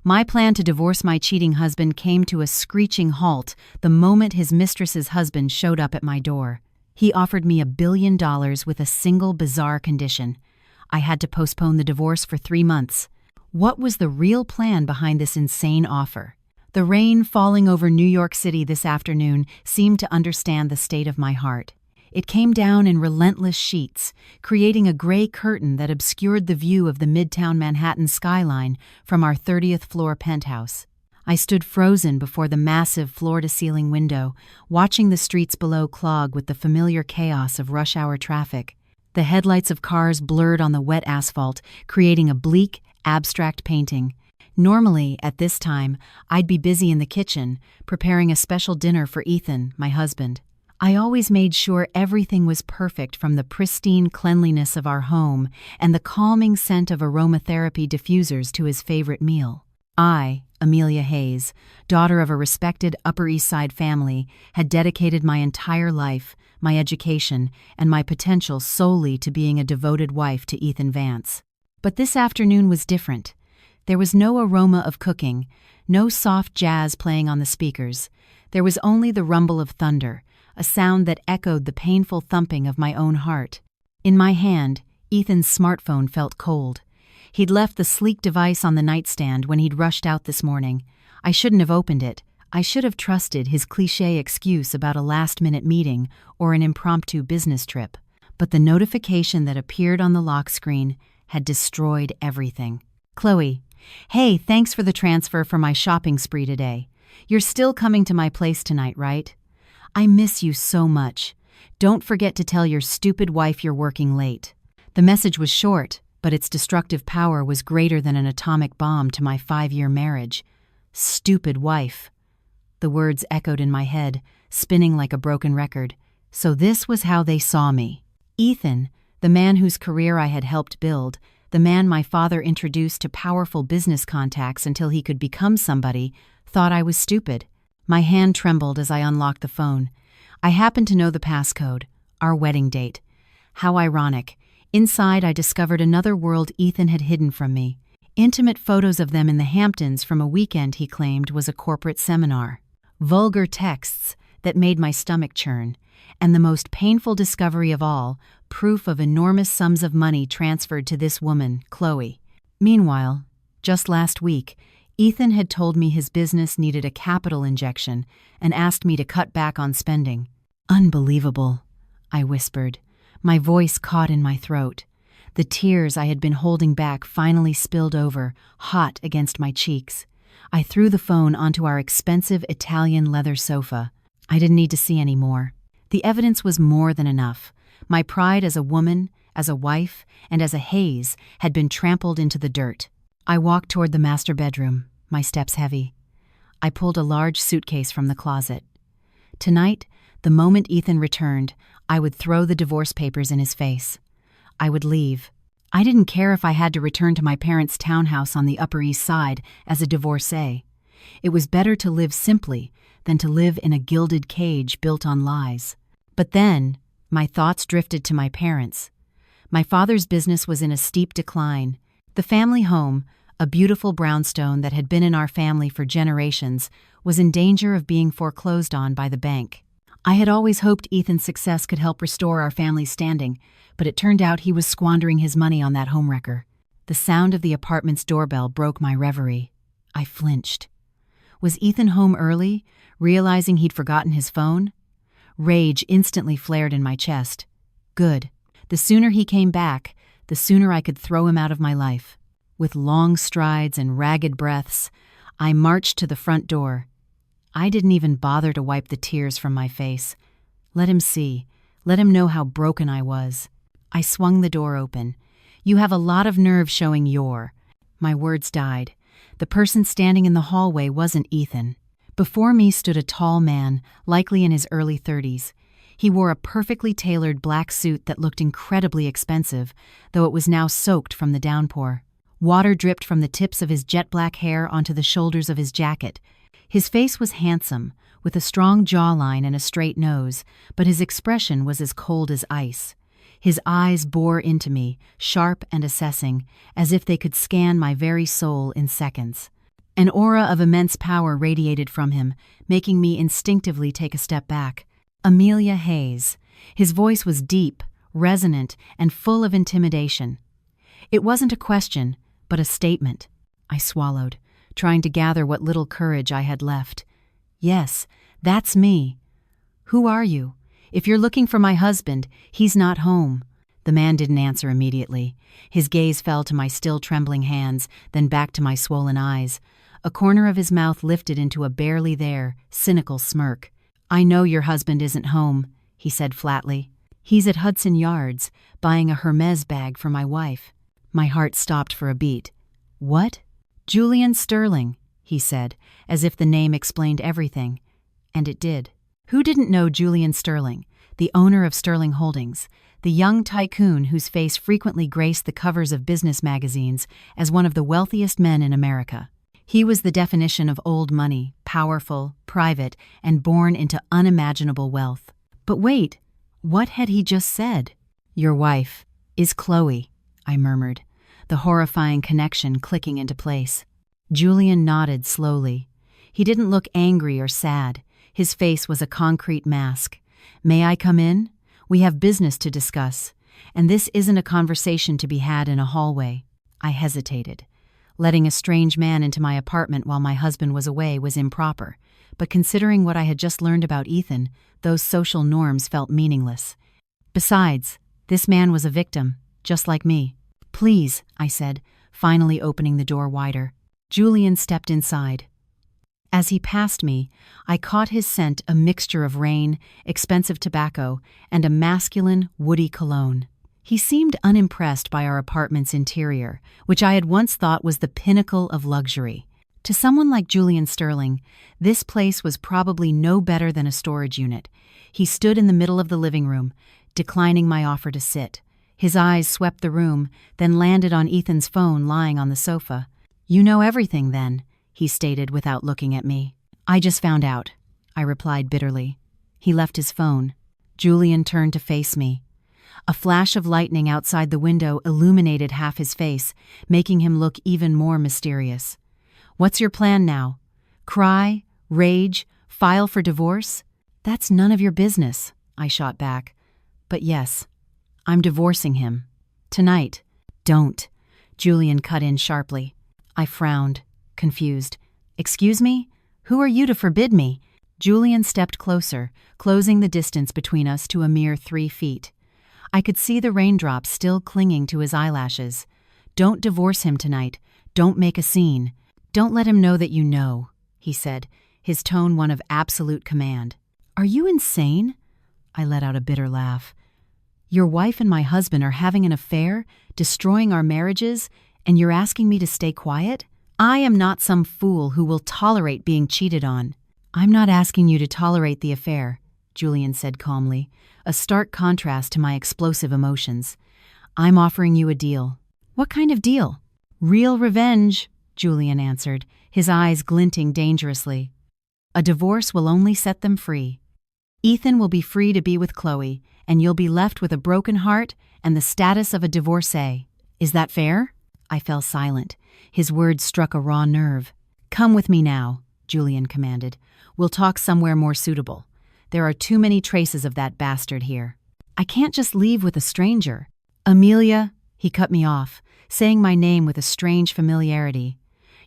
My plan to divorce my cheating husband came to a screeching halt the moment his mistress's husband showed up at my door. He offered me $1 billion with a single bizarre condition. I had to postpone the divorce for 3 months. What was the real plan behind this insane offer? The rain falling over New York City this afternoon seemed to understand the state of my heart. It came down in relentless sheets, creating a gray curtain that obscured the view of the Midtown Manhattan skyline from our 30th floor penthouse. I stood frozen before the massive floor-to-ceiling window, watching the streets below clog with the familiar chaos of rush-hour traffic. The headlights of cars blurred on the wet asphalt, creating a bleak, abstract painting. Normally, at this time, I'd be busy in the kitchen, preparing a special dinner for Ethan, my husband. I always made sure everything was perfect, from the pristine cleanliness of our home and the calming scent of aromatherapy diffusers to his favorite meal. I, Amelia Hayes, daughter of a respected Upper East Side family, had dedicated my entire life, my education, and my potential solely to being a devoted wife to Ethan Vance. But this afternoon was different. There was no aroma of cooking, no soft jazz playing on the speakers. There was only the rumble of thunder, a sound that echoed the painful thumping of my own heart. In my hand, Ethan's smartphone felt cold. He'd left the sleek device on the nightstand when he'd rushed out this morning. I shouldn't have opened it. I should have trusted his cliché excuse about a last-minute meeting or an impromptu business trip. But the notification that appeared on the lock screen had destroyed everything. Chloe, hey, thanks for the transfer for my shopping spree today. You're still coming to my place tonight, right? I miss you so much. Don't forget to tell your stupid wife you're working late. The message was short, but its destructive power was greater than an atomic bomb to my 5-year marriage. Stupid wife. The words echoed in my head, spinning like a broken record. So this was how they saw me. Ethan, the man whose career I had helped build, the man my father introduced to powerful business contacts until he could become somebody, thought I was stupid. My hand trembled as I unlocked the phone. I happened to know the passcode, our wedding date. How ironic. Inside, I discovered another world Ethan had hidden from me. Intimate photos of them in the Hamptons from a weekend he claimed was a corporate seminar. Vulgar texts that made my stomach churn. And the most painful discovery of all, proof of enormous sums of money transferred to this woman, Chloe. Meanwhile, just last week, Ethan had told me his business needed a capital injection and asked me to cut back on spending. Unbelievable, I whispered, my voice caught in my throat. The tears I had been holding back finally spilled over, hot against my cheeks. I threw the phone onto our expensive Italian leather sofa. I didn't need to see any more. The evidence was more than enough. My pride as a woman, as a wife, and as a Hayes had been trampled into the dirt. I walked toward the master bedroom, my steps heavy. I pulled a large suitcase from the closet. Tonight, the moment Ethan returned, I would throw the divorce papers in his face. I would leave. I didn't care if I had to return to my parents' townhouse on the Upper East Side as a divorcee. It was better to live simply than to live in a gilded cage built on lies. But then, my thoughts drifted to my parents. My father's business was in a steep decline. The family home, a beautiful brownstone that had been in our family for generations, was in danger of being foreclosed on by the bank. I had always hoped Ethan's success could help restore our family's standing, but it turned out he was squandering his money on that homewrecker. The sound of the apartment's doorbell broke my reverie. I flinched. Was Ethan home early, realizing he'd forgotten his phone? Rage instantly flared in my chest. Good. The sooner he came back, the sooner I could throw him out of my life. With long strides and ragged breaths, I marched to the front door. I didn't even bother to wipe the tears from my face. Let him see. Let him know how broken I was. I swung the door open. You have a lot of nerve showing your. My words died. The person standing in the hallway wasn't Ethan. Before me stood a tall man, likely in his early 30s. He wore a perfectly tailored black suit that looked incredibly expensive, though it was now soaked from the downpour. Water dripped from the tips of his jet-black hair onto the shoulders of his jacket. His face was handsome, with a strong jawline and a straight nose, but his expression was as cold as ice. His eyes bore into me, sharp and assessing, as if they could scan my very soul in seconds. An aura of immense power radiated from him, making me instinctively take a step back. Amelia Hayes. His voice was deep, resonant, and full of intimidation. It wasn't a question, but a statement. I swallowed, trying to gather what little courage I had left. Yes, that's me. Who are you? If you're looking for my husband, he's not home. The man didn't answer immediately. His gaze fell to my still trembling hands, then back to my swollen eyes. A corner of his mouth lifted into a barely there, cynical smirk. I know your husband isn't home, he said flatly. He's at Hudson Yards, buying a Hermes bag for my wife. My heart stopped for a beat. What? Julian Sterling, he said, as if the name explained everything. And it did. Who didn't know Julian Sterling, the owner of Sterling Holdings, the young tycoon whose face frequently graced the covers of business magazines as one of the wealthiest men in America? He was the definition of old money, powerful, private, and born into unimaginable wealth. But wait, what had he just said? Your wife is Chloe, I murmured, the horrifying connection clicking into place. Julian nodded slowly. He didn't look angry or sad. His face was a concrete mask. May I come in? We have business to discuss, and this isn't a conversation to be had in a hallway. I hesitated. Letting a strange man into my apartment while my husband was away was improper, but considering what I had just learned about Ethan, those social norms felt meaningless. Besides, this man was a victim, just like me. Please, I said, finally opening the door wider. Julian stepped inside. As he passed me, I caught his scent, a mixture of rain, expensive tobacco, and a masculine, woody cologne. He seemed unimpressed by our apartment's interior, which I had once thought was the pinnacle of luxury. To someone like Julian Sterling, this place was probably no better than a storage unit. He stood in the middle of the living room, declining my offer to sit. His eyes swept the room, then landed on Ethan's phone lying on the sofa. You know everything, then, he stated without looking at me. I just found out, I replied bitterly. He left his phone. Julian turned to face me. A flash of lightning outside the window illuminated half his face, making him look even more mysterious. What's your plan now? Cry? Rage? File for divorce? That's none of your business, I shot back. But yes, I'm divorcing him. Tonight. Don't. Julian cut in sharply. I frowned, confused. Excuse me? Who are you to forbid me? Julian stepped closer, closing the distance between us to a mere 3 feet. I could see the raindrops still clinging to his eyelashes. Don't divorce him tonight. Don't make a scene. Don't let him know that you know, he said, his tone one of absolute command. Are you insane? I let out a bitter laugh. Your wife and my husband are having an affair, destroying our marriages, and you're asking me to stay quiet? I am not some fool who will tolerate being cheated on. I'm not asking you to tolerate the affair, Julian said calmly, a stark contrast to my explosive emotions. I'm offering you a deal. What kind of deal? Real revenge, Julian answered, his eyes glinting dangerously. A divorce will only set them free. Ethan will be free to be with Chloe, and you'll be left with a broken heart and the status of a divorcee. Is that fair? I fell silent. His words struck a raw nerve. Come with me now, Julian commanded. We'll talk somewhere more suitable. There are too many traces of that bastard here. I can't just leave with a stranger. Amelia, he cut me off, saying my name with a strange familiarity.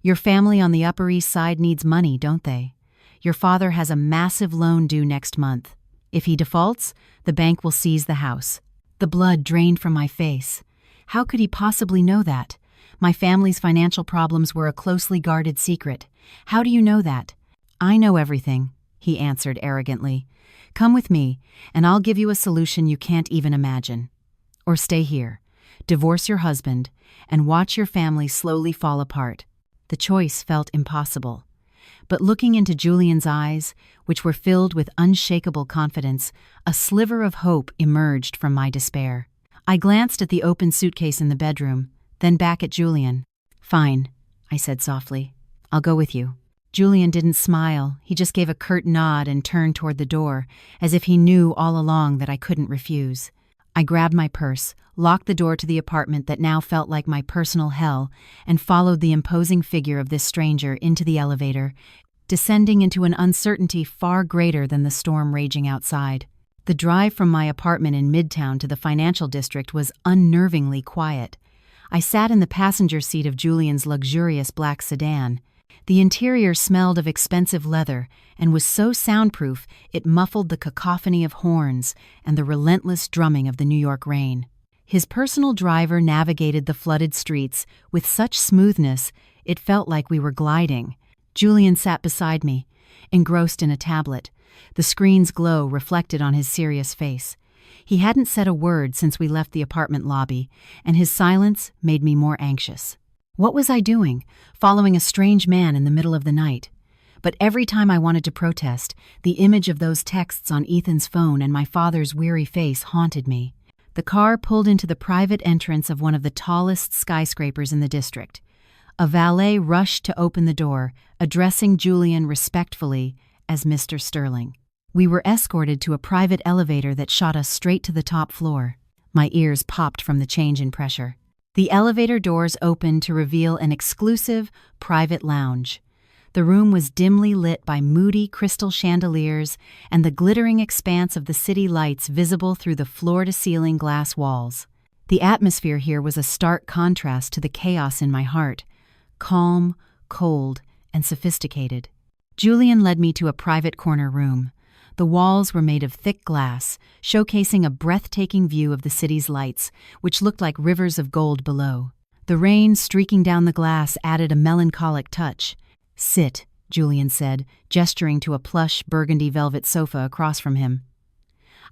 Your family on the Upper East Side needs money, don't they? Your father has a massive loan due next month. If he defaults, the bank will seize the house. The blood drained from my face. How could he possibly know that? My family's financial problems were a closely guarded secret. How do you know that? I know everything, he answered arrogantly. Come with me, and I'll give you a solution you can't even imagine. Or stay here, divorce your husband, and watch your family slowly fall apart. The choice felt impossible. But looking into Julian's eyes, which were filled with unshakable confidence, a sliver of hope emerged from my despair. I glanced at the open suitcase in the bedroom, then back at Julian. Fine, I said softly. I'll go with you. Julian didn't smile. He just gave a curt nod and turned toward the door, as if he knew all along that I couldn't refuse. I grabbed my purse, locked the door to the apartment that now felt like my personal hell, and followed the imposing figure of this stranger into the elevator, descending into an uncertainty far greater than the storm raging outside. The drive from my apartment in Midtown to the financial district was unnervingly quiet. I sat in the passenger seat of Julian's luxurious black sedan. The interior smelled of expensive leather and was so soundproof it muffled the cacophony of horns and the relentless drumming of the New York rain. His personal driver navigated the flooded streets with such smoothness it felt like we were gliding. Julian sat beside me, engrossed in a tablet, the screen's glow reflected on his serious face. He hadn't said a word since we left the apartment lobby, and his silence made me more anxious. What was I doing, following a strange man in the middle of the night? But every time I wanted to protest, the image of those texts on Ethan's phone and my father's weary face haunted me. The car pulled into the private entrance of one of the tallest skyscrapers in the district. A valet rushed to open the door, addressing Julian respectfully as Mr. Sterling. We were escorted to a private elevator that shot us straight to the top floor. My ears popped from the change in pressure. The elevator doors opened to reveal an exclusive, private lounge. The room was dimly lit by moody crystal chandeliers and the glittering expanse of the city lights visible through the floor-to-ceiling glass walls. The atmosphere here was a stark contrast to the chaos in my heart, calm, cold, and sophisticated. Julian led me to a private corner room. The walls were made of thick glass, showcasing a breathtaking view of the city's lights, which looked like rivers of gold below. The rain streaking down the glass added a melancholic touch. "Sit," Julian said, gesturing to a plush burgundy velvet sofa across from him.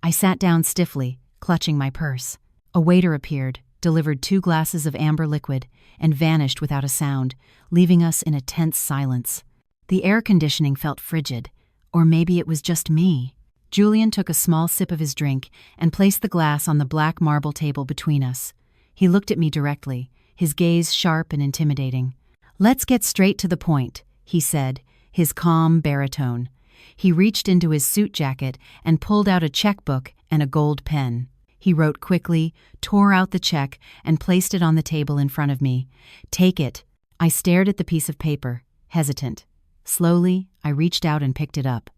I sat down stiffly, clutching my purse. A waiter appeared, delivered 2 glasses of amber liquid, and vanished without a sound, leaving us in a tense silence. The air conditioning felt frigid. Or maybe it was just me. Julian took a small sip of his drink and placed the glass on the black marble table between us. He looked at me directly, his gaze sharp and intimidating. "Let's get straight to the point," he said, his calm baritone. He reached into his suit jacket and pulled out a checkbook and a gold pen. He wrote quickly, tore out the check, and placed it on the table in front of me. "Take it." I stared at the piece of paper, hesitant. Slowly, I reached out and picked it up.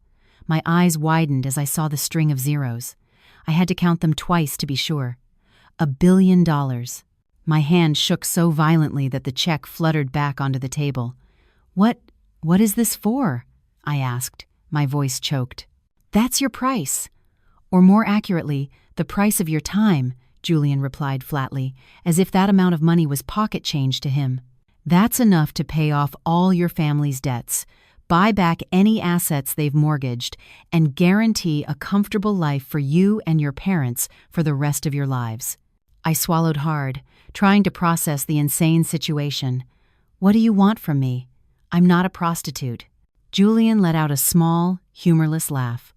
My eyes widened as I saw the string of zeros. I had to count them twice to be sure. $1 billion. My hand shook so violently that the check fluttered back onto the table. What is this for?" I asked, my voice choked. "That's your price. Or more accurately, the price of your time," Julian replied flatly, as if that amount of money was pocket change to him. "That's enough to pay off all your family's debts, buy back any assets they've mortgaged, and guarantee a comfortable life for you and your parents for the rest of your lives." I swallowed hard, trying to process the insane situation. "What do you want from me? I'm not a prostitute." Julian let out a small, humorless laugh.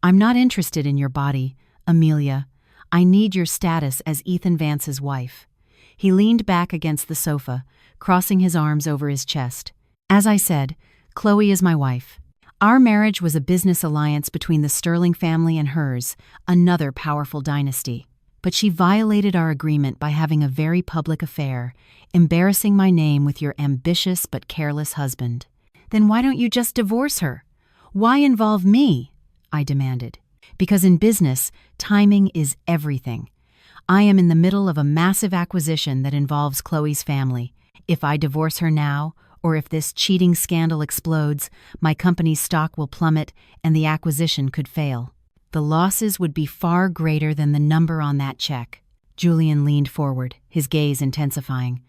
"I'm not interested in your body, Amelia. I need your status as Ethan Vance's wife." He leaned back against the sofa, crossing his arms over his chest. "As I said, Chloe is my wife. Our marriage was a business alliance between the Sterling family and hers, another powerful dynasty. But she violated our agreement by having a very public affair, embarrassing my name with your ambitious but careless husband." "Then why don't you just divorce her? Why involve me?" I demanded. "Because in business, timing is everything. I am in the middle of a massive acquisition that involves Chloe's family. If I divorce her now, or if this cheating scandal explodes, my company's stock will plummet and the acquisition could fail. The losses would be far greater than the number on that check." Julian leaned forward, his gaze intensifying.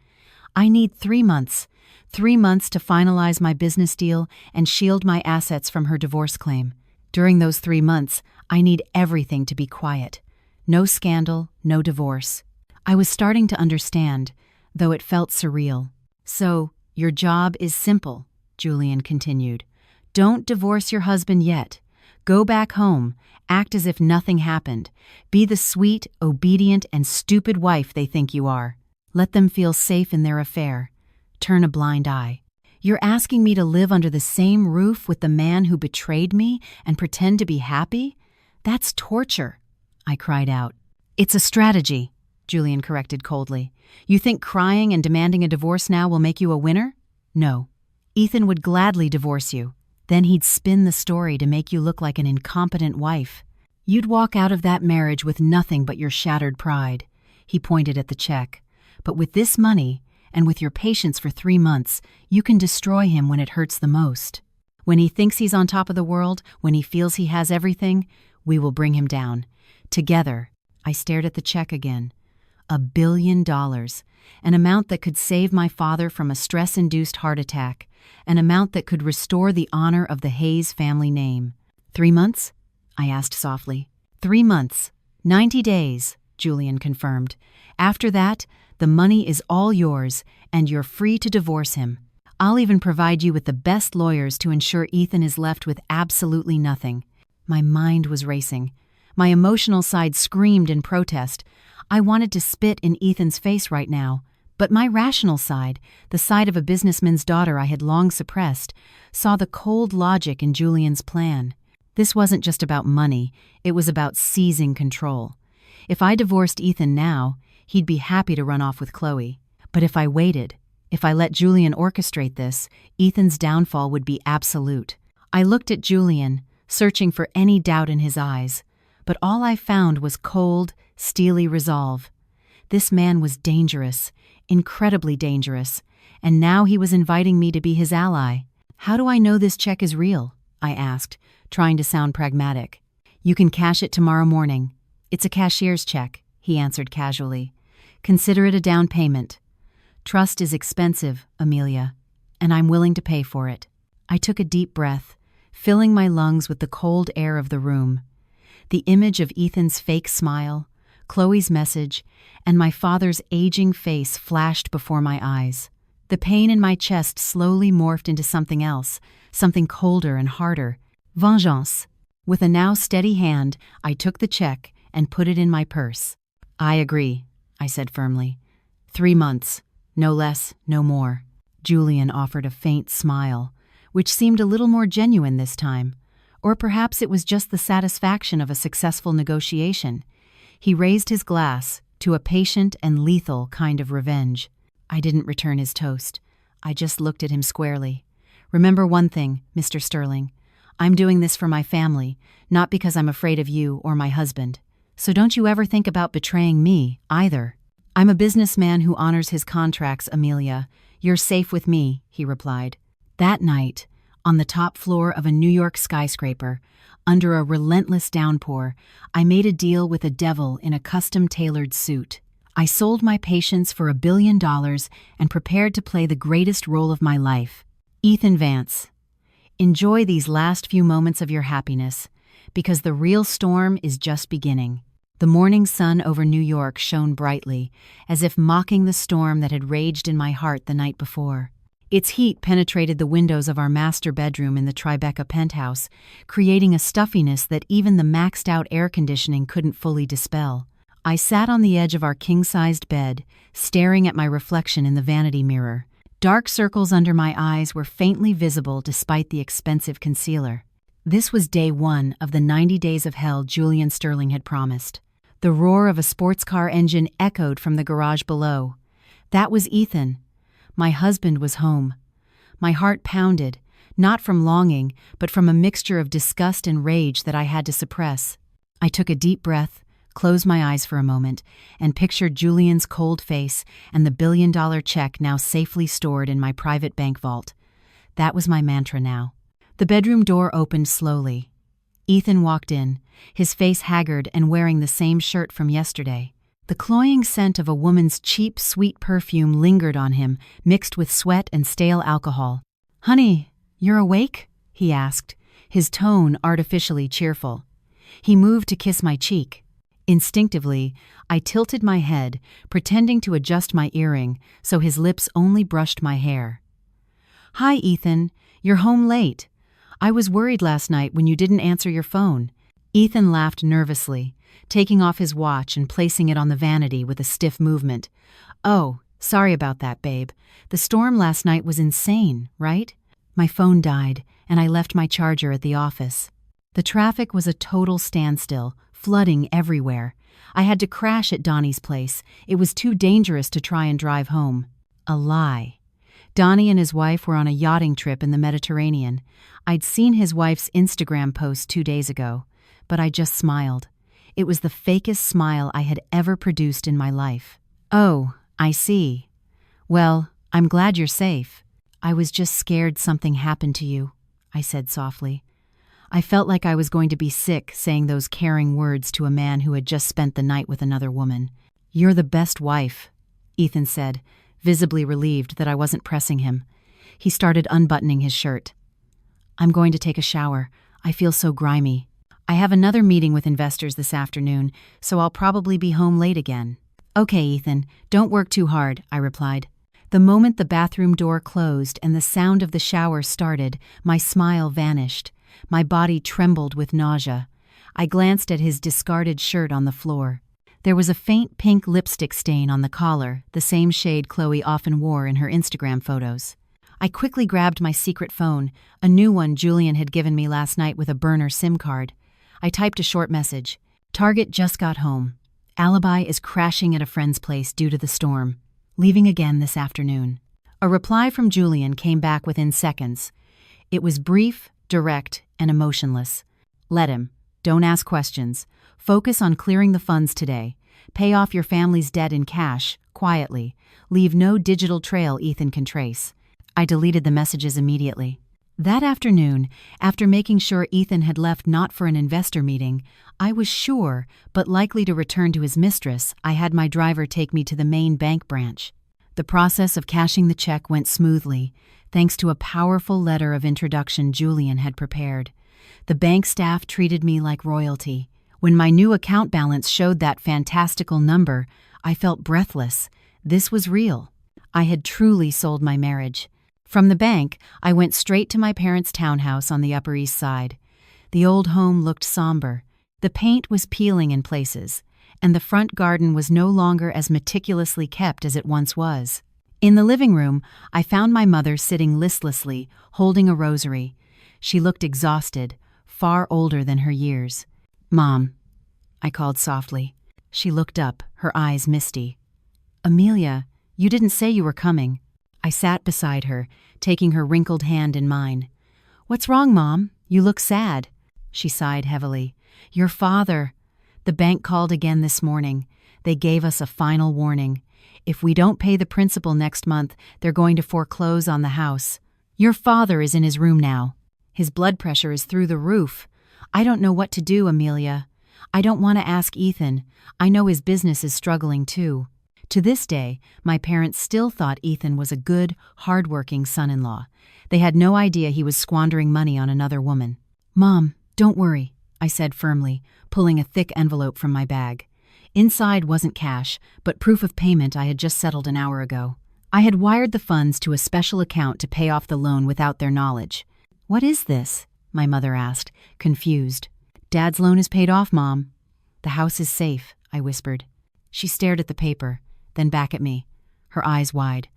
"I need 3 months. 3 months to finalize my business deal and shield my assets from her divorce claim. During those 3 months, I need everything to be quiet. No scandal, no divorce." I was starting to understand, though it felt surreal. "So, your job is simple," Julian continued. "Don't divorce your husband yet. Go back home, act as if nothing happened. Be the sweet, obedient, and stupid wife they think you are. Let them feel safe in their affair. Turn a blind eye. You're asking me to live under the same roof with the man who betrayed me and pretend to be happy? That's torture," I cried out. It's a strategy, Julian corrected coldly. You think crying and demanding a divorce now will make you a winner? No. Ethan would gladly divorce you. Then he'd spin the story to make you look like an incompetent wife. You'd walk out of that marriage with nothing but your shattered pride. He pointed at the check. But with this money, and with your patience for 3 months, you can destroy him when it hurts the most. When he thinks he's on top of the world, when he feels he has everything, we will bring him down. Together. I stared at the check again. $1 billion. An amount that could save my father from a stress-induced heart attack. An amount that could restore the honor of the Hayes family name. 3 months? I asked softly. 3 months. 90 days, Julian confirmed. After that, the money is all yours, and you're free to divorce him. I'll even provide you with the best lawyers to ensure Ethan is left with absolutely nothing. My mind was racing. My emotional side screamed in protest. I wanted to spit in Ethan's face right now. But my rational side, the side of a businessman's daughter I had long suppressed, saw the cold logic in Julian's plan. This wasn't just about money, it was about seizing control. If I divorced Ethan now, he'd be happy to run off with Chloe. But if I waited, if I let Julian orchestrate this, Ethan's downfall would be absolute. I looked at Julian, searching for any doubt in his eyes, but all I found was cold, steely resolve. This man was dangerous, incredibly dangerous, and now he was inviting me to be his ally. How do I know this check is real? I asked, trying to sound pragmatic. You can cash it tomorrow morning. It's a cashier's check, he answered casually. Consider it a down payment. Trust is expensive, Amelia, and I'm willing to pay for it. I took a deep breath, filling my lungs with the cold air of the room. The image of Ethan's fake smile, Chloe's message, and my father's aging face flashed before my eyes. The pain in my chest slowly morphed into something else, something colder and harder. Vengeance. With a now steady hand, I took the check and put it in my purse. I agree, I said firmly. 3 months. No less, no more. Julian offered a faint smile, which seemed a little more genuine this time. Or perhaps it was just the satisfaction of a successful negotiation. He raised his glass to a patient and lethal kind of revenge. I didn't return his toast. I just looked at him squarely. Remember one thing, Mr. Sterling. I'm doing this for my family, not because I'm afraid of you or my husband. So don't you ever think about betraying me, either. I'm a businessman who honors his contracts, Amelia. You're safe with me, he replied. That night, on the top floor of a New York skyscraper, under a relentless downpour, I made a deal with a devil in a custom-tailored suit. I sold my patience for $1 billion and prepared to play the greatest role of my life. Ethan Vance. Enjoy these last few moments of your happiness, because the real storm is just beginning. The morning sun over New York shone brightly, as if mocking the storm that had raged in my heart the night before. Its heat penetrated the windows of our master bedroom in the Tribeca penthouse, creating a stuffiness that even the maxed-out air conditioning couldn't fully dispel. I sat on the edge of our king-sized bed, staring at my reflection in the vanity mirror. Dark circles under my eyes were faintly visible despite the expensive concealer. This was day 1 of the 90 days of hell Julian Sterling had promised. The roar of a sports car engine echoed from the garage below. That was Ethan. My husband was home. My heart pounded, not from longing, but from a mixture of disgust and rage that I had to suppress. I took a deep breath, closed my eyes for a moment, and pictured Julian's cold face and the $1 billion check now safely stored in my private bank vault. That was my mantra now. The bedroom door opened slowly. Ethan walked in, his face haggard and wearing the same shirt from yesterday. The cloying scent of a woman's cheap, sweet perfume lingered on him, mixed with sweat and stale alcohol. "Honey, you're awake?" he asked, his tone artificially cheerful. He moved to kiss my cheek. Instinctively, I tilted my head, pretending to adjust my earring, so his lips only brushed my hair. "Hi, Ethan. You're home late. I was worried last night when you didn't answer your phone." Ethan laughed nervously, taking off his watch and placing it on the vanity with a stiff movement. "Oh, sorry about that, babe. The storm last night was insane, right? My phone died, and I left my charger at the office. The traffic was a total standstill, flooding everywhere. I had to crash at Donnie's place. It was too dangerous to try and drive home. A lie. Donnie and his wife were on a yachting trip in the Mediterranean. I'd seen his wife's Instagram post 2 days ago, but I just smiled. It was the fakest smile I had ever produced in my life. "Oh, I see. Well, I'm glad you're safe. I was just scared something happened to you," I said softly. I felt like I was going to be sick saying those caring words to a man who had just spent the night with another woman. "You're the best wife," Ethan said, visibly relieved that I wasn't pressing him. He started unbuttoning his shirt. "I'm going to take a shower. I feel so grimy. I have another meeting with investors this afternoon, so I'll probably be home late again." "Okay, Ethan, don't work too hard," I replied. The moment the bathroom door closed and the sound of the shower started, my smile vanished. My body trembled with nausea. I glanced at his discarded shirt on the floor. There was a faint pink lipstick stain on the collar, the same shade Chloe often wore in her Instagram photos. I quickly grabbed my secret phone, a new one Julian had given me last night with a burner SIM card. I typed a short message. "Target just got home. Alibi is crashing at a friend's place due to the storm. Leaving again this afternoon." A reply from Julian came back within seconds. It was brief, direct, and emotionless. "Let him. Don't ask questions. Focus on clearing the funds today. Pay off your family's debt in cash, quietly. Leave no digital trail Ethan can trace." I deleted the messages immediately. That afternoon, after making sure Ethan had left not for an investor meeting, I was sure, but likely to return to his mistress, I had my driver take me to the main bank branch. The process of cashing the check went smoothly, thanks to a powerful letter of introduction Julian had prepared. The bank staff treated me like royalty. When my new account balance showed that fantastical number, I felt breathless. This was real. I had truly sold my marriage. From the bank, I went straight to my parents' townhouse on the Upper East Side. The old home looked somber. The paint was peeling in places, and the front garden was no longer as meticulously kept as it once was. In the living room, I found my mother sitting listlessly, holding a rosary. She looked exhausted, far older than her years. "Mom," I called softly. She looked up, her eyes misty. "Amelia, you didn't say you were coming." I sat beside her, taking her wrinkled hand in mine. "What's wrong, Mom? You look sad." She sighed heavily. "Your father. The bank called again this morning. They gave us a final warning. If we don't pay the principal next month, they're going to foreclose on the house. Your father is in his room now. His blood pressure is through the roof. I don't know what to do, Amelia. I don't want to ask Ethan. I know his business is struggling too." To this day, my parents still thought Ethan was a good, hard-working son-in-law. They had no idea he was squandering money on another woman. "Mom, don't worry," I said firmly, pulling a thick envelope from my bag. Inside wasn't cash, but proof of payment I had just settled an hour ago. I had wired the funds to a special account to pay off the loan without their knowledge. "What is this?" my mother asked, confused. "Dad's loan is paid off, Mom." "The house is safe," I whispered. She stared at the paper, then back at me, her eyes wide.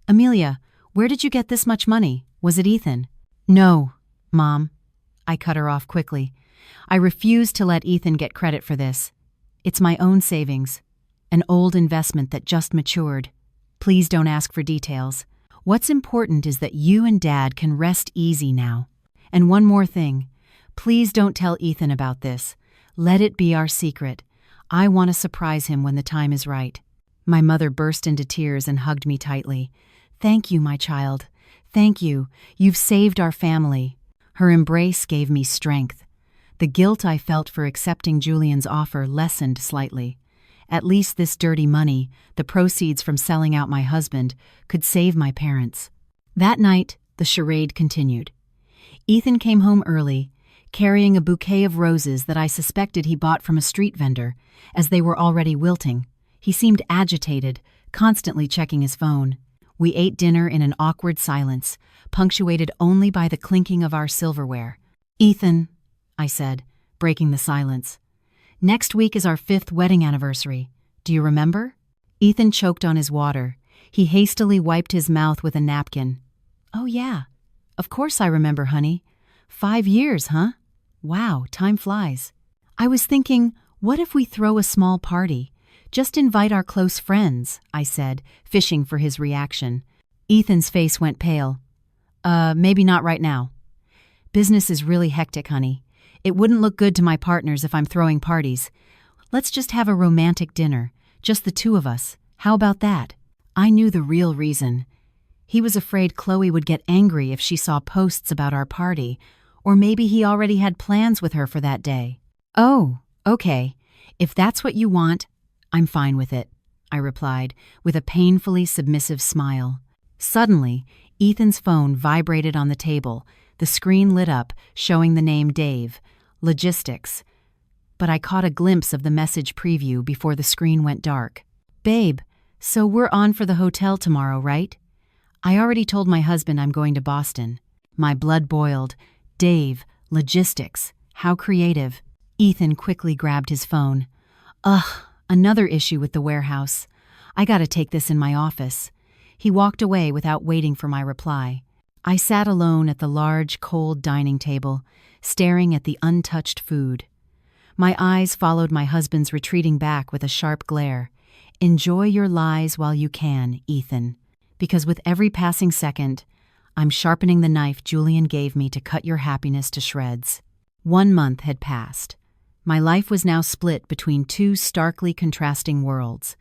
"Amelia, where did you get this much money? Was it Ethan?" "No, Mom." I cut her off quickly. I refused to let Ethan get credit for this. It's my own savings, an old investment that just matured. Please don't ask for details. What's important is that you and Dad can rest easy now. And one more thing. Please don't tell Ethan about this. Let it be our secret. I want to surprise him when the time is right. My mother burst into tears and hugged me tightly. "Thank you, my child. Thank you. You've saved our family." Her embrace gave me strength. The guilt I felt for accepting Julian's offer lessened slightly. At least this dirty money, the proceeds from selling out my husband, could save my parents. That night, the charade continued. Ethan came home early, carrying a bouquet of roses that I suspected he bought from a street vendor, as they were already wilting. He seemed agitated, constantly checking his phone. We ate dinner in an awkward silence, punctuated only by the clinking of our silverware. "Ethan," I said, breaking the silence, "next week is our 5th wedding anniversary. Do you remember?" Ethan choked on his water. He hastily wiped his mouth with a napkin. "Oh yeah, of course I remember, honey. 5 years, huh? Wow, time flies." I was thinking, What if we throw a small party? Just invite our close friends, I said, fishing for his reaction. Ethan's face went pale. Maybe not right now. Business is really hectic, honey. It wouldn't look good to my partners if I'm throwing parties. Let's just have a romantic dinner, just the two of us. How about that? I knew the real reason. He was afraid Chloe would get angry if she saw posts about our party, or maybe he already had plans with her for that day. Oh, okay. If that's what you want, I'm fine with it, I replied, with a painfully submissive smile. Suddenly, Ethan's phone vibrated on the table. The screen lit up, showing the name Dave, Logistics. But I caught a glimpse of the message preview before the screen went dark. Babe, so we're on for the hotel tomorrow, right? I already told my husband I'm going to Boston. My blood boiled. Dave, Logistics. How creative. Ethan quickly grabbed his phone. Ugh, another issue with the warehouse. I gotta take this in my office. He walked away without waiting for my reply. I sat alone at the large, cold dining table, staring at the untouched food. My eyes followed my husband's retreating back with a sharp glare. Enjoy your lies while you can, Ethan. Because with every passing second, I'm sharpening the knife Julian gave me to cut your happiness to shreds. 1 month had passed. My life was now split between two starkly contrasting worlds.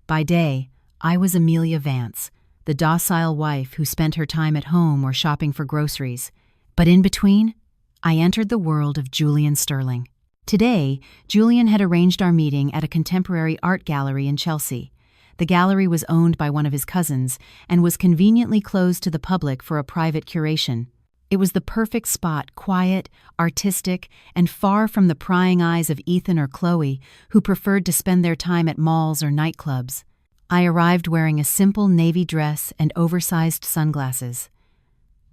By day, I was Amelia Vance, the docile wife who spent her time at home or shopping for groceries. But in between, I entered the world of Julian Sterling. Today, Julian had arranged our meeting at a contemporary art gallery in Chelsea. The gallery was owned by one of his cousins and was conveniently closed to the public for a private curation. It was the perfect spot, quiet, artistic, and far from the prying eyes of Ethan or Chloe, who preferred to spend their time at malls or nightclubs. I arrived wearing a simple navy dress and oversized sunglasses.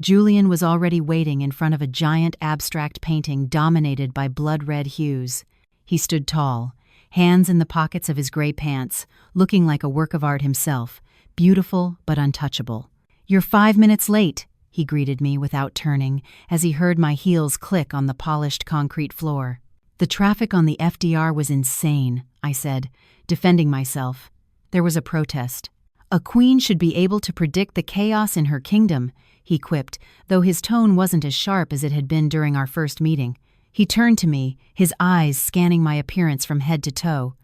Julian was already waiting in front of a giant abstract painting dominated by blood-red hues. He stood tall, hands in the pockets of his gray pants, looking like a work of art himself, beautiful but untouchable. "You're 5 minutes late," he greeted me without turning, as he heard my heels click on the polished concrete floor. "The traffic on the FDR was insane," I said, defending myself. There was a protest. "A queen should be able to predict the chaos in her kingdom," he quipped, though his tone wasn't as sharp as it had been during our first meeting. He turned to me, his eyes scanning my appearance from head to toe.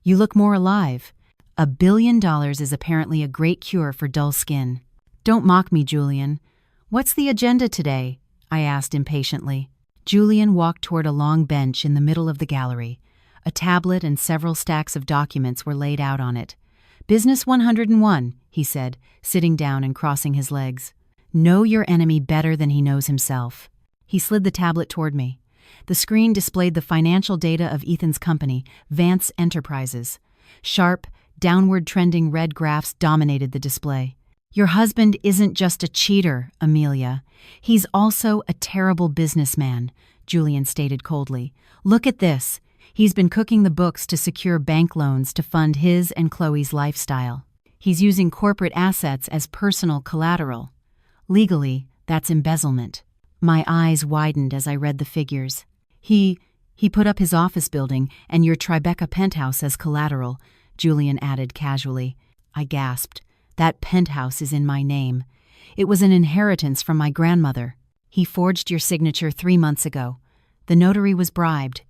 "You look more alive. $1 billion is apparently a great cure for dull skin." "Don't mock me, Julian. What's the agenda today?" I asked impatiently. Julian walked toward a long bench in the middle of the gallery. A tablet and several stacks of documents were laid out on it. "Business 101, he said, sitting down and crossing his legs. "Know your enemy better than he knows himself." He slid the tablet toward me. The screen displayed the financial data of Ethan's company, Vance Enterprises. Sharp, downward-trending red graphs dominated the display. "Your husband isn't just a cheater, Amelia. He's also a terrible businessman," Julian stated coldly. "Look at this. He's been cooking the books to secure bank loans to fund his and Chloe's lifestyle. He's using corporate assets as personal collateral. Legally, that's embezzlement." My eyes widened as I read the figures. He put up his office building and your Tribeca penthouse as collateral," Julian added casually. I gasped. "That penthouse is in my name. It was an inheritance from my grandmother. He forged your signature 3 months ago. The notary was bribed."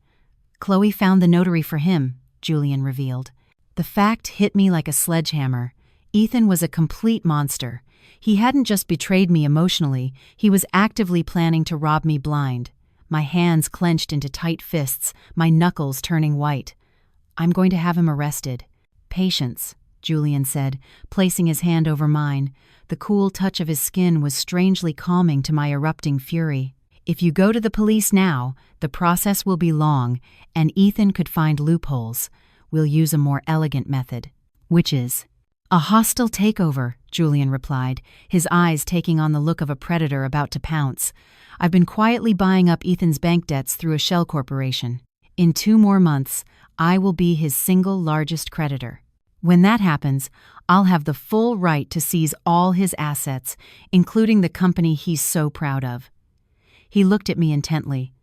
"Chloe found the notary for him," Julian revealed. The fact hit me like a sledgehammer. Ethan was a complete monster. He hadn't just betrayed me emotionally, he was actively planning to rob me blind. My hands clenched into tight fists, my knuckles turning white. "I'm going to have him arrested." "Patience," Julian said, placing his hand over mine. The cool touch of his skin was strangely calming to my erupting fury. "If you go to the police now, the process will be long, and Ethan could find loopholes. We'll use a more elegant method." "Which is?" "A hostile takeover," Julian replied, his eyes taking on the look of a predator about to pounce. "I've been quietly buying up Ethan's bank debts through a shell corporation. In 2 more months, I will be his single largest creditor. When that happens, I'll have the full right to seize all his assets, including the company he's so proud of." He looked at me intently.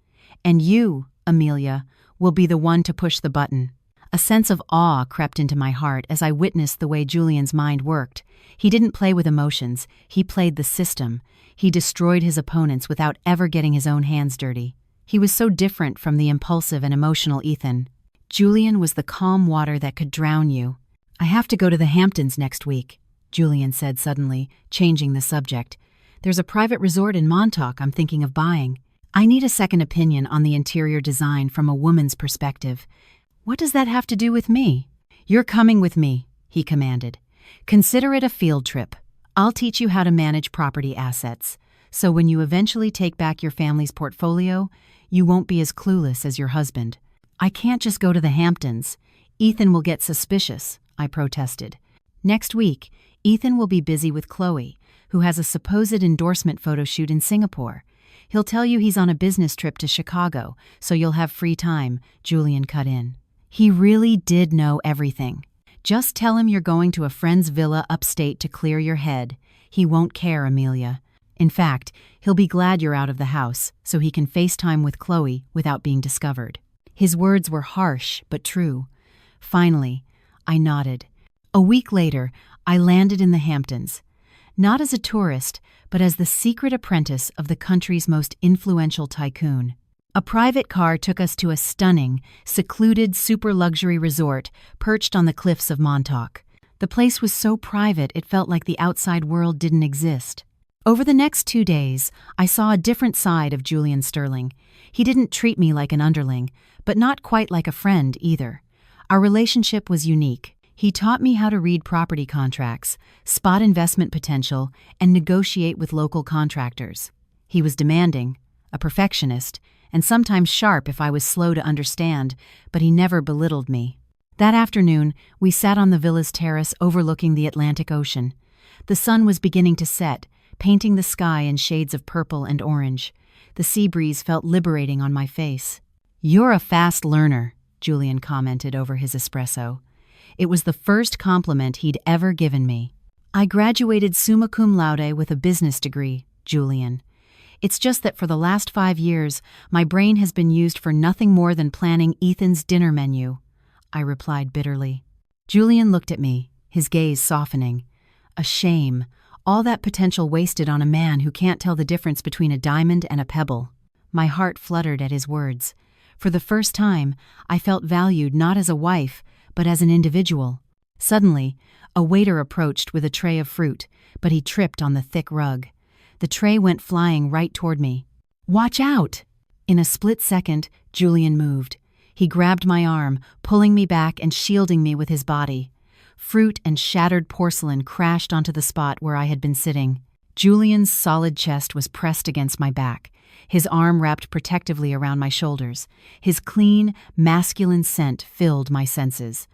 "And you, Amelia, will be the one to push the button. A sense of awe crept into my heart as I witnessed the way Julian's mind worked. He didn't play with emotions, he played the system. He destroyed his opponents without ever getting his own hands dirty. He was so different from the impulsive and emotional Ethan. Julian was the calm water that could drown you. "I have to go to the Hamptons next week," Julian said suddenly, changing the subject. "There's a private resort in Montauk I'm thinking of buying. I need a second opinion on the interior design from a woman's perspective." "What does that have to do with me?" "You're coming with me," he commanded. "Consider it a field trip. I'll teach you how to manage property assets, so when you eventually take back your family's portfolio, you won't be as clueless as your husband." "I can't just go to the Hamptons. Ethan will get suspicious," I protested. "Next week, Ethan will be busy with Chloe, who has a supposed endorsement photo shoot in Singapore. He'll tell you he's on a business trip to Chicago, so you'll have free time," Julian cut in. He really did know everything. "Just tell him you're going to a friend's villa upstate to clear your head. He won't care, Amelia. In fact, he'll be glad you're out of the house, so he can FaceTime with Chloe without being discovered." His words were harsh, but true. Finally, I nodded. A week later, I landed in the Hamptons. Not as a tourist, but as the secret apprentice of the country's most influential tycoon. A private car took us to a stunning, secluded super-luxury resort perched on the cliffs of Montauk. The place was so private it felt like the outside world didn't exist. Over the next 2 days, I saw a different side of Julian Sterling. He didn't treat me like an underling, but not quite like a friend either. Our relationship was unique. He taught me how to read property contracts, spot investment potential, and negotiate with local contractors. He was demanding, a perfectionist, and sometimes sharp if I was slow to understand, but he never belittled me. That afternoon, we sat on the villa's terrace overlooking the Atlantic Ocean. The sun was beginning to set, painting the sky in shades of purple and orange. The sea breeze felt liberating on my face. "You're a fast learner," Julian commented over his espresso. It was the first compliment he'd ever given me. "I graduated summa cum laude with a business degree, Julian. It's just that for the last 5 years, my brain has been used for nothing more than planning Ethan's dinner menu," I replied bitterly. Julian looked at me, his gaze softening. A shame, all that potential wasted on a man who can't tell the difference between a diamond and a pebble. My heart fluttered at his words. For the first time, I felt valued not as a wife, but as an individual. Suddenly, a waiter approached with a tray of fruit, but he tripped on the thick rug. The tray went flying right toward me. "Watch out!" In a split second, Julian moved. He grabbed my arm, pulling me back and shielding me with his body. Fruit and shattered porcelain crashed onto the spot where I had been sitting. Julian's solid chest was pressed against my back, his arm wrapped protectively around my shoulders. His clean, masculine scent filled my senses.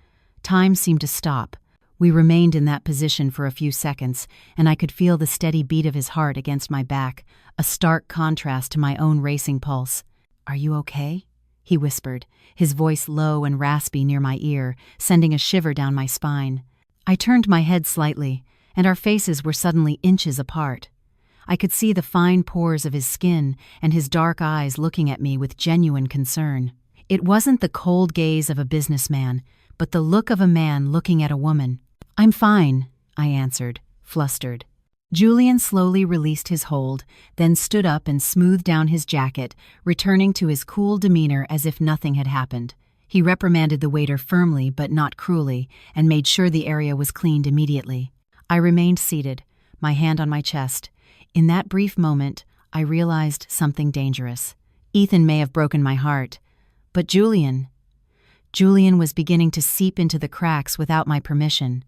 Time seemed to stop. We remained in that position for a few seconds, and I could feel the steady beat of his heart against my back, a stark contrast to my own racing pulse. "Are you okay?" he whispered, his voice low and raspy near my ear, sending a shiver down my spine. I turned my head slightly, and our faces were suddenly inches apart. I could see the fine pores of his skin and his dark eyes looking at me with genuine concern. It wasn't the cold gaze of a businessman, but the look of a man looking at a woman. "I'm fine," I answered, flustered. Julian slowly released his hold, then stood up and smoothed down his jacket, returning to his cool demeanor as if nothing had happened. He reprimanded the waiter firmly but not cruelly, and made sure the area was cleaned immediately. I remained seated, my hand on my chest. In that brief moment, I realized something dangerous. Ethan may have broken my heart, but Julian was beginning to seep into the cracks without my permission.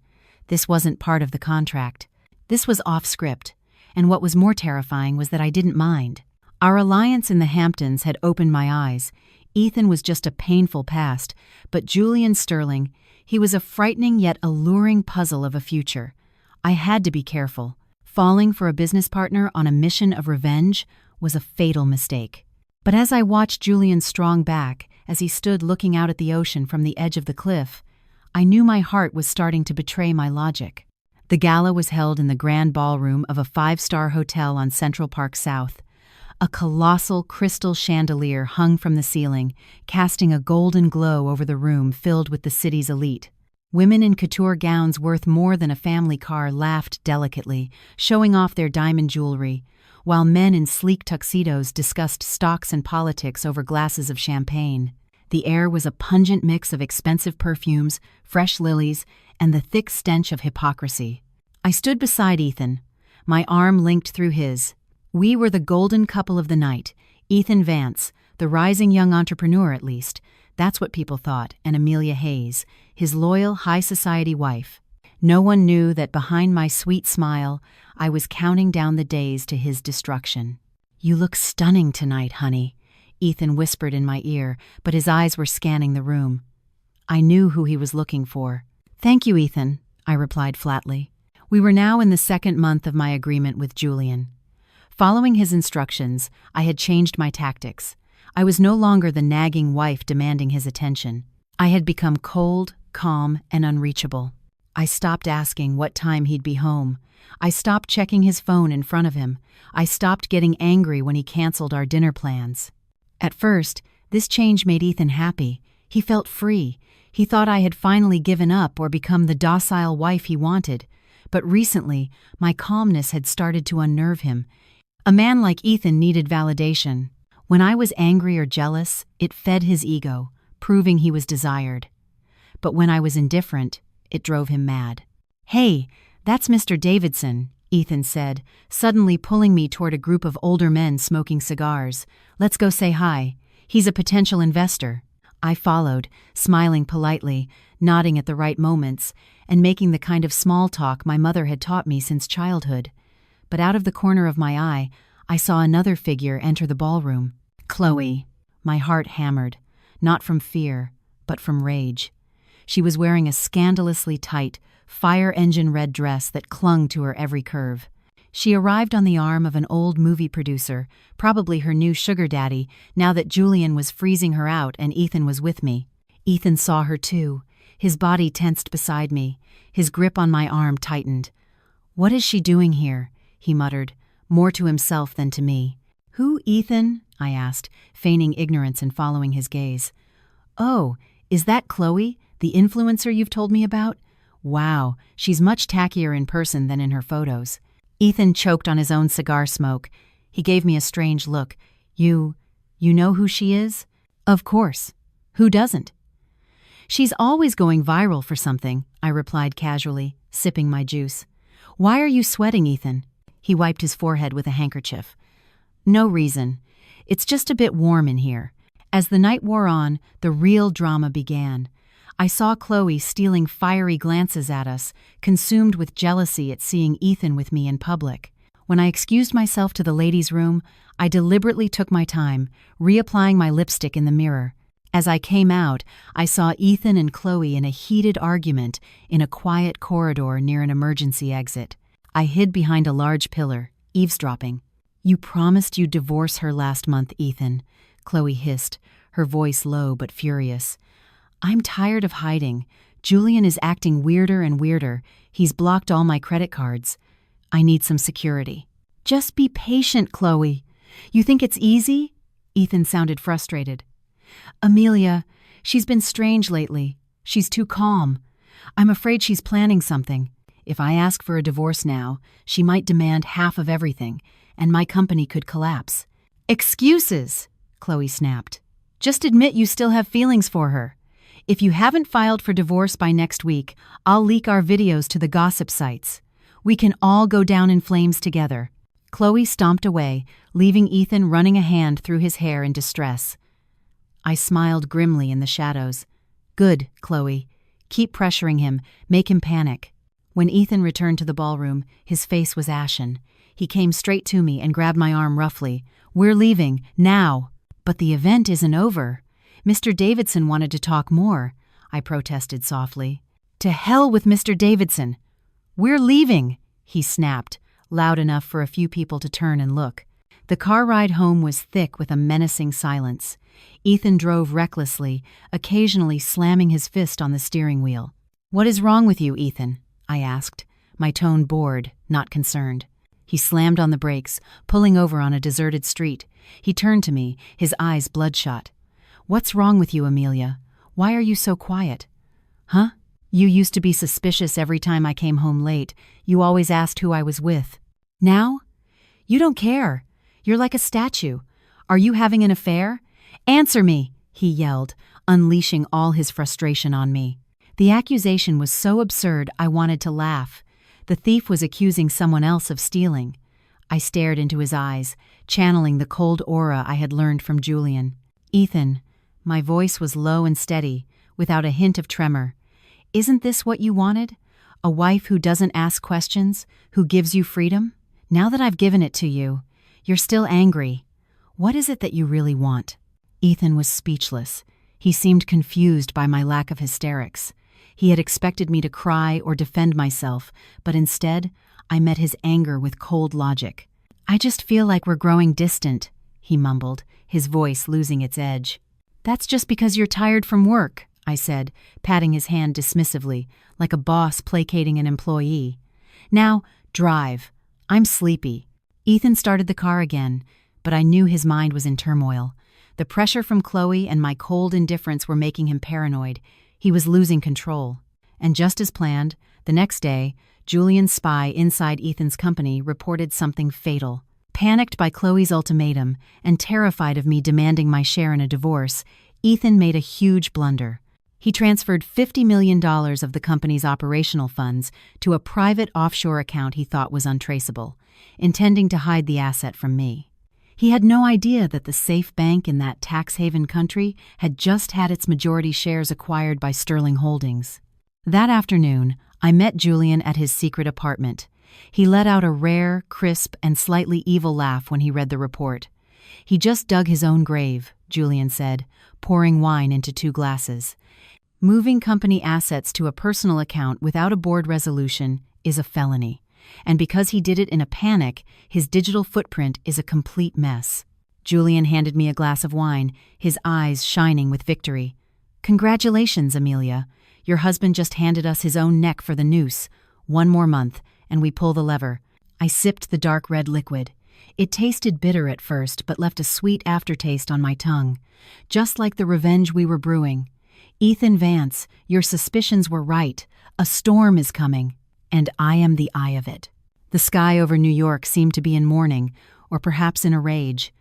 This wasn't part of the contract. This was off script, and what was more terrifying was that I didn't mind. Our alliance in the Hamptons had opened my eyes. Ethan was just a painful past, but Julian Sterling, he was a frightening yet alluring puzzle of a future. I had to be careful. Falling for a business partner on a mission of revenge was a fatal mistake. But as I watched Julian's strong back, as he stood looking out at the ocean from the edge of the cliff, I knew my heart was starting to betray my logic. The gala was held in the grand ballroom of a 5-star hotel on Central Park South. A colossal crystal chandelier hung from the ceiling, casting a golden glow over the room filled with the city's elite. Women in couture gowns worth more than a family car laughed delicately, showing off their diamond jewelry, while men in sleek tuxedos discussed stocks and politics over glasses of champagne. The air was a pungent mix of expensive perfumes, fresh lilies, and the thick stench of hypocrisy. I stood beside Ethan, my arm linked through his. We were the golden couple of the night, Ethan Vance, the rising young entrepreneur at least, that's what people thought, and Amelia Hayes, his loyal high society wife. No one knew that behind my sweet smile, I was counting down the days to his destruction. "You look stunning tonight, honey," Ethan whispered in my ear, but his eyes were scanning the room. I knew who he was looking for. "Thank you, Ethan," I replied flatly. We were now in the second month of my agreement with Julian. Following his instructions, I had changed my tactics. I was no longer the nagging wife demanding his attention. I had become cold, calm, and unreachable. I stopped asking what time he'd be home. I stopped checking his phone in front of him. I stopped getting angry when he canceled our dinner plans. At first, this change made Ethan happy. He felt free. He thought I had finally given up or become the docile wife he wanted. But recently, my calmness had started to unnerve him. A man like Ethan needed validation. When I was angry or jealous, it fed his ego, proving he was desired. But when I was indifferent, it drove him mad. "Hey, that's Mr. Davidson," Ethan said, suddenly pulling me toward a group of older men smoking cigars. "Let's go say hi. He's a potential investor." I followed, smiling politely, nodding at the right moments, and making the kind of small talk my mother had taught me since childhood. But out of the corner of my eye, I saw another figure enter the ballroom. Chloe. My heart hammered, not from fear, but from rage. She was wearing a scandalously tight, fire-engine red dress that clung to her every curve. She arrived on the arm of an old movie producer, probably her new sugar daddy, now that Julian was freezing her out and Ethan was with me. Ethan saw her too. His body tensed beside me. His grip on my arm tightened. "What is she doing here?" he muttered, more to himself than to me. "Who, Ethan?" I asked, feigning ignorance and following his gaze. "Oh, is that Chloe, the influencer you've told me about? Wow, she's much tackier in person than in her photos." Ethan choked on his own cigar smoke. He gave me a strange look. You know who she is?" "Of course. Who doesn't?" "She's always going viral for something," I replied casually, sipping my juice. "Why are you sweating, Ethan?" He wiped his forehead with a handkerchief. "No reason. It's just a bit warm in here." As the night wore on, the real drama began. I saw Chloe stealing fiery glances at us, consumed with jealousy at seeing Ethan with me in public. When I excused myself to the ladies' room, I deliberately took my time, reapplying my lipstick in the mirror. As I came out, I saw Ethan and Chloe in a heated argument in a quiet corridor near an emergency exit. I hid behind a large pillar, eavesdropping. "You promised you'd divorce her last month, Ethan," Chloe hissed, her voice low but furious. "I'm tired of hiding. Julian is acting weirder and weirder. He's blocked all my credit cards. I need some security." "Just be patient, Chloe. You think it's easy?" Ethan sounded frustrated. "Amelia, she's been strange lately. She's too calm. I'm afraid she's planning something. If I ask for a divorce now, she might demand half of everything, and my company could collapse." "Excuses!" Chloe snapped. "Just admit you still have feelings for her. If you haven't filed for divorce by next week, I'll leak our videos to the gossip sites. We can all go down in flames together." Chloe stomped away, leaving Ethan running a hand through his hair in distress. I smiled grimly in the shadows. "Good, Chloe. Keep pressuring him. Make him panic." When Ethan returned to the ballroom, his face was ashen. He came straight to me and grabbed my arm roughly. "We're leaving, now." "But the event isn't over. Mr. Davidson wanted to talk more," I protested softly. "To hell with Mr. Davidson. We're leaving," he snapped, loud enough for a few people to turn and look. The car ride home was thick with a menacing silence. Ethan drove recklessly, occasionally slamming his fist on the steering wheel. "What is wrong with you, Ethan?" I asked, my tone bored, not concerned. He slammed on the brakes, pulling over on a deserted street. He turned to me, his eyes bloodshot. "What's wrong with you, Amelia? Why are you so quiet?" "Huh? You used to be suspicious every time I came home late. You always asked who I was with. Now? You don't care. You're like a statue. Are you having an affair? Answer me!" he yelled, unleashing all his frustration on me. The accusation was so absurd I wanted to laugh. The thief was accusing someone else of stealing. I stared into his eyes, channeling the cold aura I had learned from Julian. "Ethan," my voice was low and steady, without a hint of tremor. "Isn't this what you wanted? A wife who doesn't ask questions, who gives you freedom? Now that I've given it to you, you're still angry. What is it that you really want?" Ethan was speechless. He seemed confused by my lack of hysterics. He had expected me to cry or defend myself, but instead, I met his anger with cold logic. "I just feel like we're growing distant," he mumbled, his voice losing its edge. "That's just because you're tired from work," I said, patting his hand dismissively, like a boss placating an employee. "Now, drive. I'm sleepy." Ethan started the car again, but I knew his mind was in turmoil. The pressure from Chloe and my cold indifference were making him paranoid. He was losing control. And just as planned, the next day, Julian's spy inside Ethan's company reported something fatal. Panicked by Chloe's ultimatum and terrified of me demanding my share in a divorce, Ethan made a huge blunder. He transferred $50 million of the company's operational funds to a private offshore account he thought was untraceable, intending to hide the asset from me. He had no idea that the safe bank in that tax haven country had just had its majority shares acquired by Sterling Holdings. That afternoon, I met Julian at his secret apartment. He let out a rare, crisp, and slightly evil laugh when he read the report. "He just dug his own grave," Julian said, pouring wine into 2 glasses. "Moving company assets to a personal account without a board resolution is a felony. And because he did it in a panic, his digital footprint is a complete mess." Julian handed me a glass of wine, his eyes shining with victory. "Congratulations, Amelia. Your husband just handed us his own neck for the noose. 1 more month, and we pull the lever." I sipped the dark red liquid. It tasted bitter at first, but left a sweet aftertaste on my tongue, just like the revenge we were brewing. "Ethan Vance, your suspicions were right. A storm is coming. And I am the eye of it." The sky over New York seemed to be in mourning, or perhaps in a rage.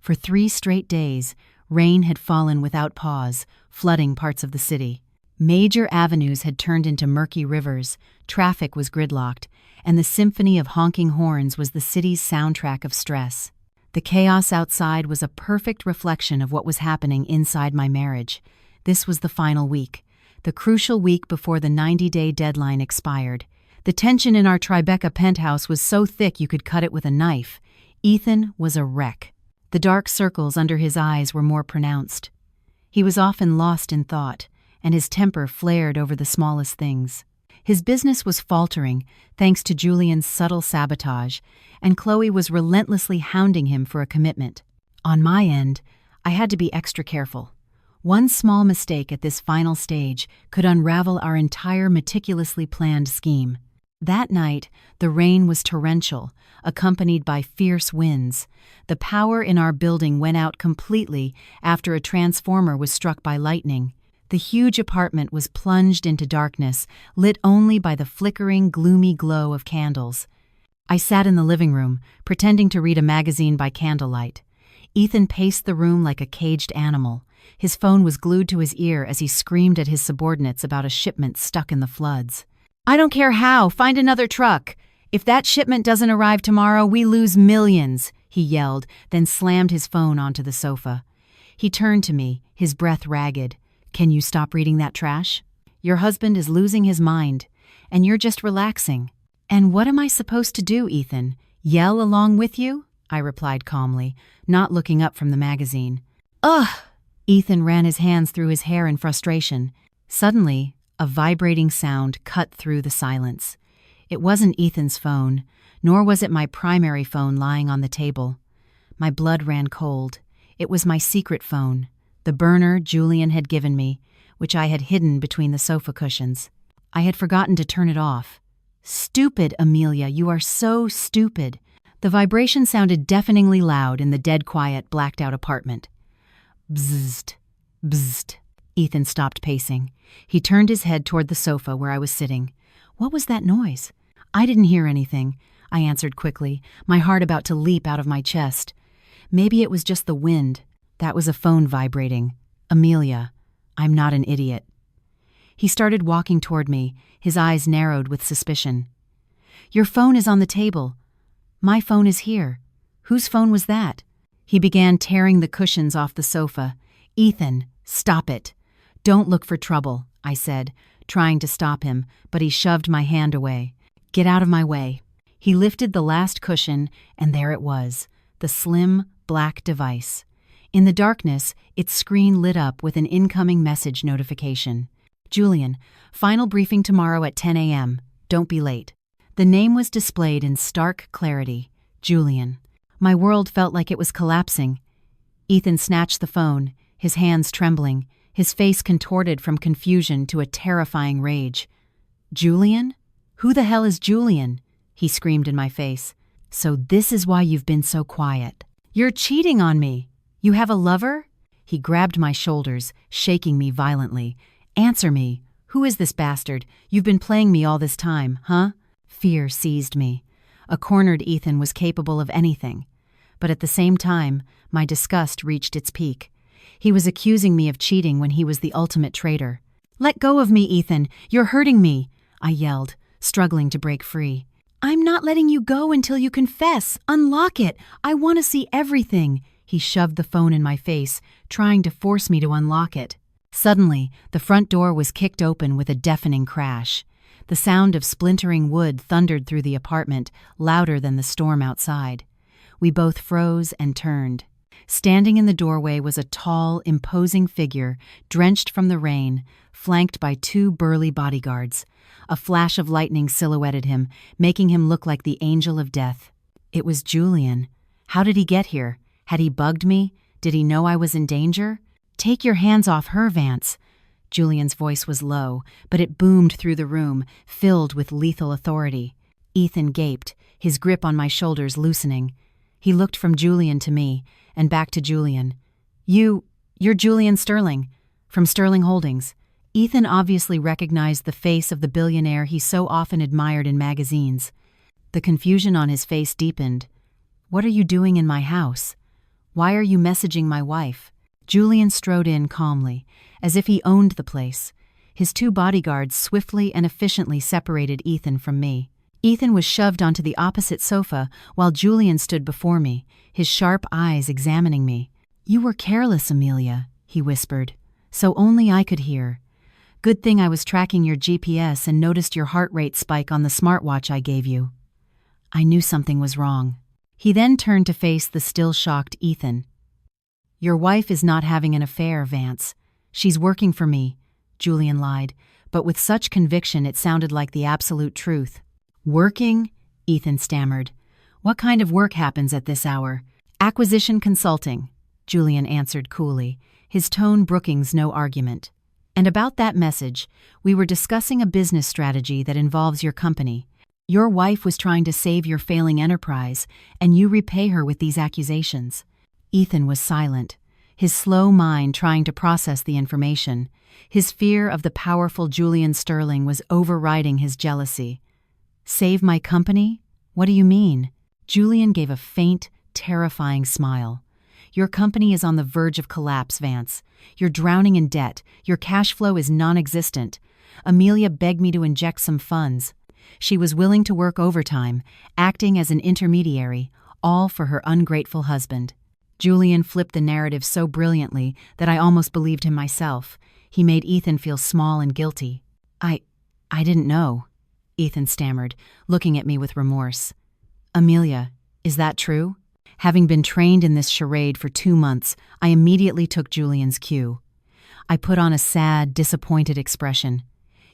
For 3 straight days, rain had fallen without pause, flooding parts of the city. Major avenues had turned into murky rivers, traffic was gridlocked, and the symphony of honking horns was the city's soundtrack of stress. The chaos outside was a perfect reflection of what was happening inside my marriage. This was the final week, the crucial week before the 90-day deadline expired. The tension in our Tribeca penthouse was so thick you could cut it with a knife. Ethan was a wreck. The dark circles under his eyes were more pronounced. He was often lost in thought, and his temper flared over the smallest things. His business was faltering, thanks to Julian's subtle sabotage, and Chloe was relentlessly hounding him for a commitment. On my end, I had to be extra careful. One small mistake at this final stage could unravel our entire meticulously planned scheme. That night, the rain was torrential, accompanied by fierce winds. The power in our building went out completely after a transformer was struck by lightning. The huge apartment was plunged into darkness, lit only by the flickering, gloomy glow of candles. I sat in the living room, pretending to read a magazine by candlelight. Ethan paced the room like a caged animal. His phone was glued to his ear as he screamed at his subordinates about a shipment stuck in the floods. "I don't care how, find another truck. If that shipment doesn't arrive tomorrow, we lose millions," he yelled, then slammed his phone onto the sofa. He turned to me, his breath ragged. "Can you stop reading that trash? Your husband is losing his mind, and you're just relaxing." "And what am I supposed to do, Ethan? Yell along with you?" I replied calmly, not looking up from the magazine. "Ugh!" Ethan ran his hands through his hair in frustration. Suddenly, a vibrating sound cut through the silence. It wasn't Ethan's phone, nor was it my primary phone lying on the table. My blood ran cold. It was my secret phone, the burner Julian had given me, which I had hidden between the sofa cushions. I had forgotten to turn it off. Stupid, Amelia, you are so stupid. The vibration sounded deafeningly loud in the dead-quiet, blacked-out apartment. Bzzzt, bzzzt. Ethan stopped pacing. He turned his head toward the sofa where I was sitting. What was that noise? I didn't hear anything, I answered quickly, my heart about to leap out of my chest. Maybe it was just the wind. That was a phone vibrating. Amelia, I'm not an idiot. He started walking toward me, his eyes narrowed with suspicion. Your phone is on the table. My phone is here. Whose phone was that? He began tearing the cushions off the sofa. Ethan, stop it. Don't look for trouble, I said, trying to stop him, but he shoved my hand away. Get out of my way. He lifted the last cushion, and there it was, the slim, black device. In the darkness, its screen lit up with an incoming message notification. Julian, final briefing tomorrow at 10 a.m. Don't be late. The name was displayed in stark clarity. Julian. My world felt like it was collapsing. Ethan snatched the phone, his hands trembling, his face contorted from confusion to a terrifying rage. Julian? Who the hell is Julian? He screamed in my face. So this is why you've been so quiet. You're cheating on me. You have a lover? He grabbed my shoulders, shaking me violently. Answer me. Who is this bastard? You've been playing me all this time, huh? Fear seized me. A cornered Ethan was capable of anything. But at the same time, my disgust reached its peak. He was accusing me of cheating when he was the ultimate traitor. Let go of me, Ethan. You're hurting me, I yelled, struggling to break free. I'm not letting you go until you confess. Unlock it. I want to see everything. He shoved the phone in my face, trying to force me to unlock it. Suddenly, the front door was kicked open with a deafening crash. The sound of splintering wood thundered through the apartment, louder than the storm outside. We both froze and turned. Standing in the doorway was a tall, imposing figure, drenched from the rain, flanked by two burly bodyguards. A flash of lightning silhouetted him, making him look like the angel of death. It was Julian. How did he get here? Had he bugged me? Did he know I was in danger? Take your hands off her, Vance. Julian's voice was low, but it boomed through the room, filled with lethal authority. Ethan gaped, his grip on my shoulders loosening. He looked from Julian to me, and back to Julian. You're Julian Sterling, from Sterling Holdings. Ethan obviously recognized the face of the billionaire he so often admired in magazines. The confusion on his face deepened. What are you doing in my house? Why are you messaging my wife? Julian strode in calmly, as if he owned the place. His two bodyguards swiftly and efficiently separated Ethan from me. Ethan was shoved onto the opposite sofa while Julian stood before me, his sharp eyes examining me. You were careless, Amelia, he whispered, so only I could hear. Good thing I was tracking your GPS and noticed your heart rate spike on the smartwatch I gave you. I knew something was wrong. He then turned to face the still shocked Ethan. Your wife is not having an affair, Vance. She's working for me, Julian lied, but with such conviction it sounded like the absolute truth. Working? Ethan stammered. What kind of work happens at this hour? Acquisition consulting, Julian answered coolly, his tone brookings no argument. And about that message, we were discussing a business strategy that involves your company. Your wife was trying to save your failing enterprise, and you repay her with these accusations. Ethan was silent, his slow mind trying to process the information. His fear of the powerful Julian Sterling was overriding his jealousy. Save my company? What do you mean? Julian gave a faint, terrifying smile. Your company is on the verge of collapse, Vance. You're drowning in debt. Your cash flow is non-existent. Amelia begged me to inject some funds. She was willing to work overtime, acting as an intermediary, all for her ungrateful husband. Julian flipped the narrative so brilliantly that I almost believed him myself. He made Ethan feel small and guilty. I didn't know, Ethan stammered, looking at me with remorse. Amelia, is that true? Having been trained in this charade for 2 months, I immediately took Julian's cue. I put on a sad, disappointed expression.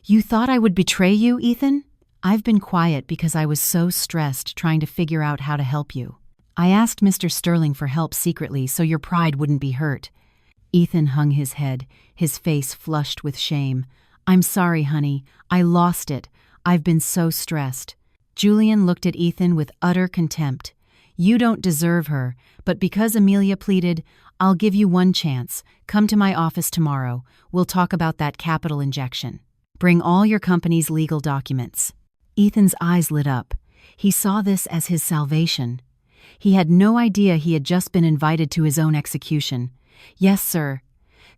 You thought I would betray you, Ethan? I've been quiet because I was so stressed trying to figure out how to help you. I asked Mr. Sterling for help secretly so your pride wouldn't be hurt. Ethan hung his head, his face flushed with shame. I'm sorry, honey. I lost it. I've been so stressed. Julian looked at Ethan with utter contempt. You don't deserve her, but because Amelia pleaded, I'll give you one chance. Come to my office tomorrow. We'll talk about that capital injection. Bring all your company's legal documents. Ethan's eyes lit up. He saw this as his salvation. He had no idea he had just been invited to his own execution. Yes, sir.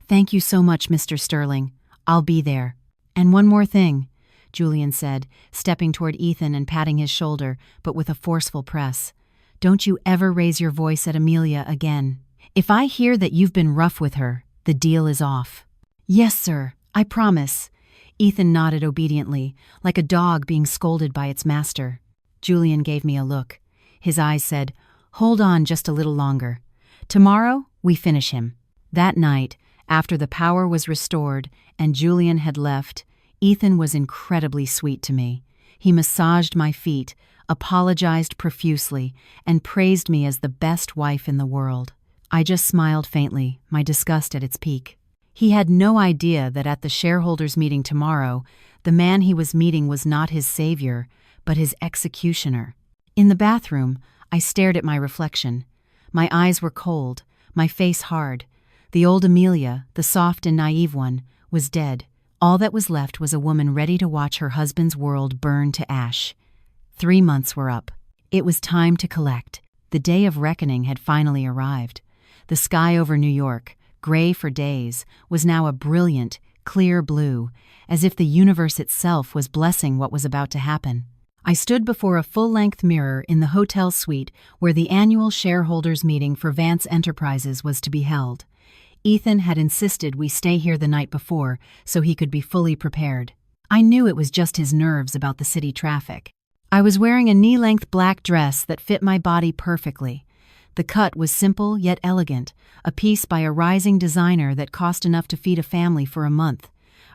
Thank you so much, Mr. Sterling. I'll be there. And one more thing, Julian said, stepping toward Ethan and patting his shoulder, but with a forceful press. Don't you ever raise your voice at Amelia again. If I hear that you've been rough with her, the deal is off. Yes, sir, I promise. Ethan nodded obediently, like a dog being scolded by its master. Julian gave me a look. His eyes said, Hold on just a little longer. Tomorrow, we finish him. That night, after the power was restored and Julian had left, Ethan was incredibly sweet to me. He massaged my feet, apologized profusely, and praised me as the best wife in the world. I just smiled faintly, my disgust at its peak. He had no idea that at the shareholders' meeting tomorrow, the man he was meeting was not his savior, but his executioner. In the bathroom, I stared at my reflection. My eyes were cold, my face hard. The old Amelia, the soft and naive one, was dead. All that was left was a woman ready to watch her husband's world burn to ash. 3 months were up. It was time to collect. The day of reckoning had finally arrived. The sky over New York, gray for days, was now a brilliant, clear blue, as if the universe itself was blessing what was about to happen. I stood before a full-length mirror in the hotel suite where the annual shareholders' meeting for Vance Enterprises was to be held. Ethan had insisted we stay here the night before so he could be fully prepared. I knew it was just his nerves about the city traffic. I was wearing a knee-length black dress that fit my body perfectly. The cut was simple yet elegant, a piece by a rising designer that cost enough to feed a family for a month.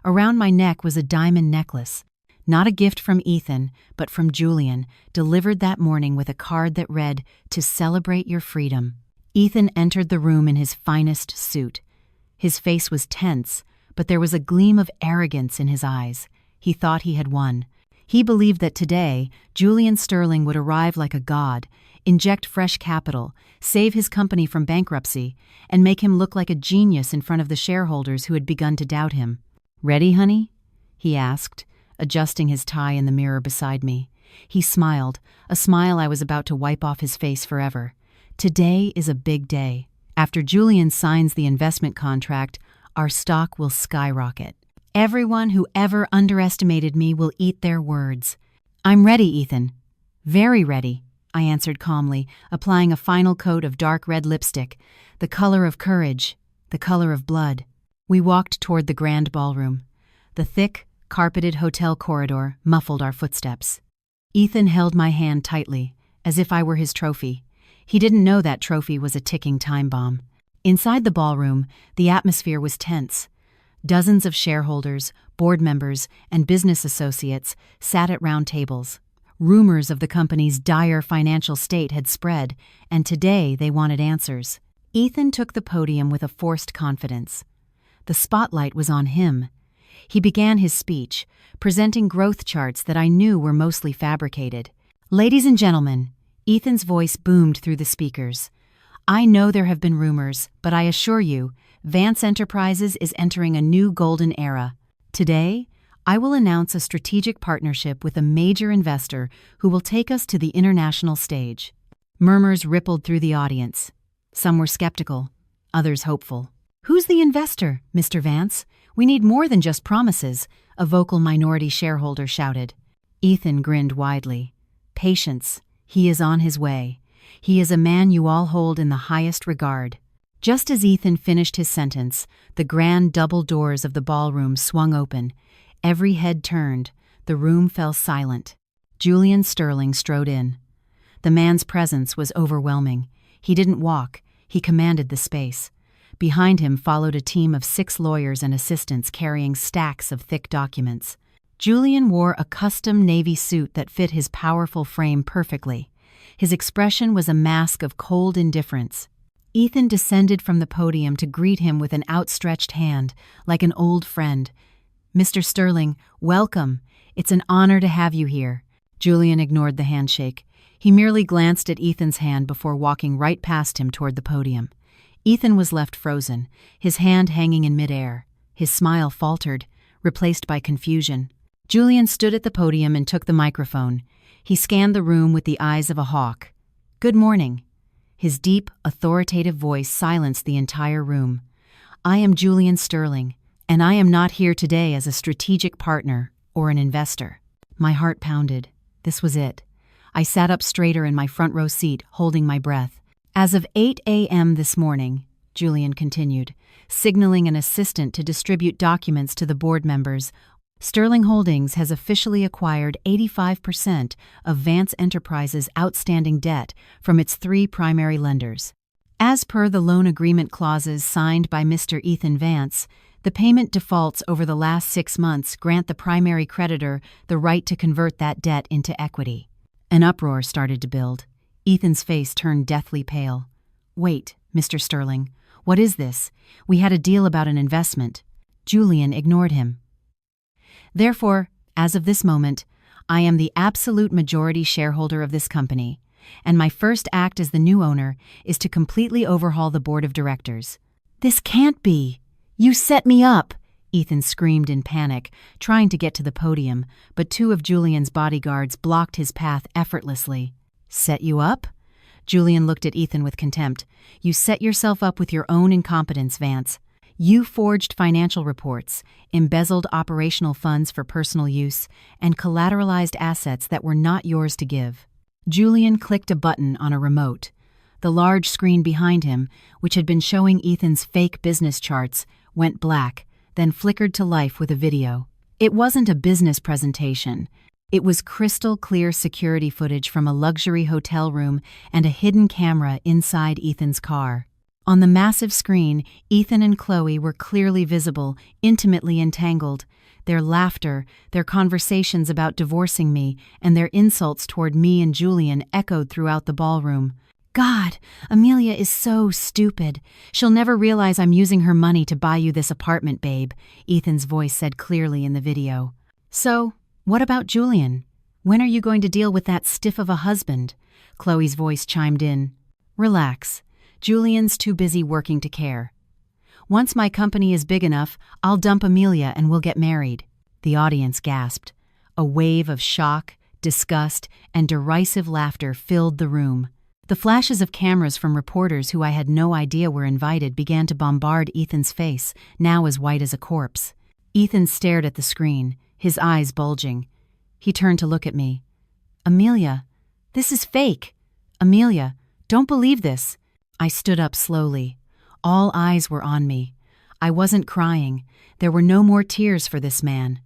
Around my neck was a diamond necklace. Not a gift from Ethan, but from Julian, delivered that morning with a card that read, "To celebrate your freedom." Ethan entered the room in his finest suit. His face was tense, but there was a gleam of arrogance in his eyes. He thought he had won. He believed that today, Julian Sterling would arrive like a god, inject fresh capital, save his company from bankruptcy, and make him look like a genius in front of the shareholders who had begun to doubt him. "Ready, honey?" he asked, adjusting his tie in the mirror beside me. He smiled, a smile I was about to wipe off his face forever. Today is a big day. After Julian signs the investment contract, our stock will skyrocket. Everyone who ever underestimated me will eat their words. "I'm ready, Ethan." "Very ready," I answered calmly, applying a final coat of dark red lipstick, the color of courage, the color of blood. We walked toward the grand ballroom. The thick, carpeted hotel corridor muffled our footsteps. Ethan held my hand tightly, as if I were his trophy. He didn't know that trophy was a ticking time bomb. Inside the ballroom, the atmosphere was tense. Dozens of shareholders, board members, and business associates sat at round tables. Rumors of the company's dire financial state had spread, and today they wanted answers. Ethan took the podium with a forced confidence. The spotlight was on him. He began his speech, presenting growth charts that I knew were mostly fabricated. "Ladies and gentlemen," Ethan's voice boomed through the speakers. "I know there have been rumors, but I assure you, Vance Enterprises is entering a new golden era. Today, I will announce a strategic partnership with a major investor who will take us to the international stage." Murmurs rippled through the audience. Some were skeptical, others hopeful. "Who's the investor, Mr. Vance? We need more than just promises," a vocal minority shareholder shouted. Ethan grinned widely. "Patience. He is on his way. He is a man you all hold in the highest regard." Just as Ethan finished his sentence, the grand double doors of the ballroom swung open. Every head turned. The room fell silent. Julian Sterling strode in. The man's presence was overwhelming. He didn't walk. He commanded the space. Behind him followed a team of 6 lawyers and assistants carrying stacks of thick documents. Julian wore a custom navy suit that fit his powerful frame perfectly. His expression was a mask of cold indifference. Ethan descended from the podium to greet him with an outstretched hand, like an old friend. "Mr. Sterling, welcome. It's an honor to have you here. Julian ignored the handshake. He merely glanced at Ethan's hand before walking right past him toward the podium. Ethan was left frozen, his hand hanging in midair. His smile faltered, replaced by confusion. Julian stood at the podium and took the microphone. He scanned the room with the eyes of a hawk. "Good morning." His deep, authoritative voice silenced the entire room. "I am Julian Sterling, and I am not here today as a strategic partner or an investor." My heart pounded. This was it. I sat up straighter in my front row seat, holding my breath. "As of 8 a.m. this morning," Julian continued, signaling an assistant to distribute documents to the board members, "Sterling Holdings has officially acquired 85% of Vance Enterprises' outstanding debt from its 3 primary lenders. As per the loan agreement clauses signed by Mr. Ethan Vance, the payment defaults over the last 6 months grant the primary creditor the right to convert that debt into equity." An uproar started to build. Ethan's face turned deathly pale. "Wait, Mr. Sterling, what is this? We had a deal about an investment." Julian ignored him. "Therefore, as of this moment, I am the absolute majority shareholder of this company, and my first act as the new owner is to completely overhaul the board of directors." "This can't be! You set me up!" Ethan screamed in panic, trying to get to the podium, but 2 of Julian's bodyguards blocked his path effortlessly. "Set you up?" Julian looked at Ethan with contempt. "You set yourself up with your own incompetence, Vance. You forged financial reports, embezzled operational funds for personal use, and collateralized assets that were not yours to give." Julian clicked a button on a remote. The large screen behind him, which had been showing Ethan's fake business charts, went black, then flickered to life with a video. It wasn't a business presentation. It was crystal-clear security footage from a luxury hotel room and a hidden camera inside Ethan's car. On the massive screen, Ethan and Chloe were clearly visible, intimately entangled. Their laughter, their conversations about divorcing me, and their insults toward me and Julian echoed throughout the ballroom. "God, Amelia is so stupid. She'll never realize I'm using her money to buy you this apartment, babe," Ethan's voice said clearly in the video. "So, what about Julian? When are you going to deal with that stiff of a husband?" Chloe's voice chimed in. "Relax. Julian's too busy working to care. Once my company is big enough, I'll dump Amelia and we'll get married." The audience gasped. A wave of shock, disgust, and derisive laughter filled the room. The flashes of cameras from reporters who I had no idea were invited began to bombard Ethan's face, now as white as a corpse. Ethan stared at the screen, his eyes bulging. He turned to look at me. "Amelia, this is fake. Amelia, don't believe this." I stood up slowly. All eyes were on me. I wasn't crying. There were no more tears for this man.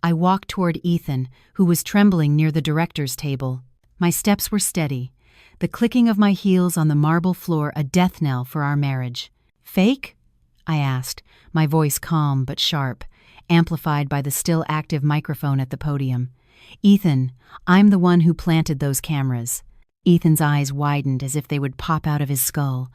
I walked toward Ethan, who was trembling near the director's table. My steps were steady, the clicking of my heels on the marble floor a death knell for our marriage. "Fake?" I asked, my voice calm but sharp, amplified by the still active microphone at the podium. "Ethan, I'm the one who planted those cameras." Ethan's eyes widened as if they would pop out of his skull.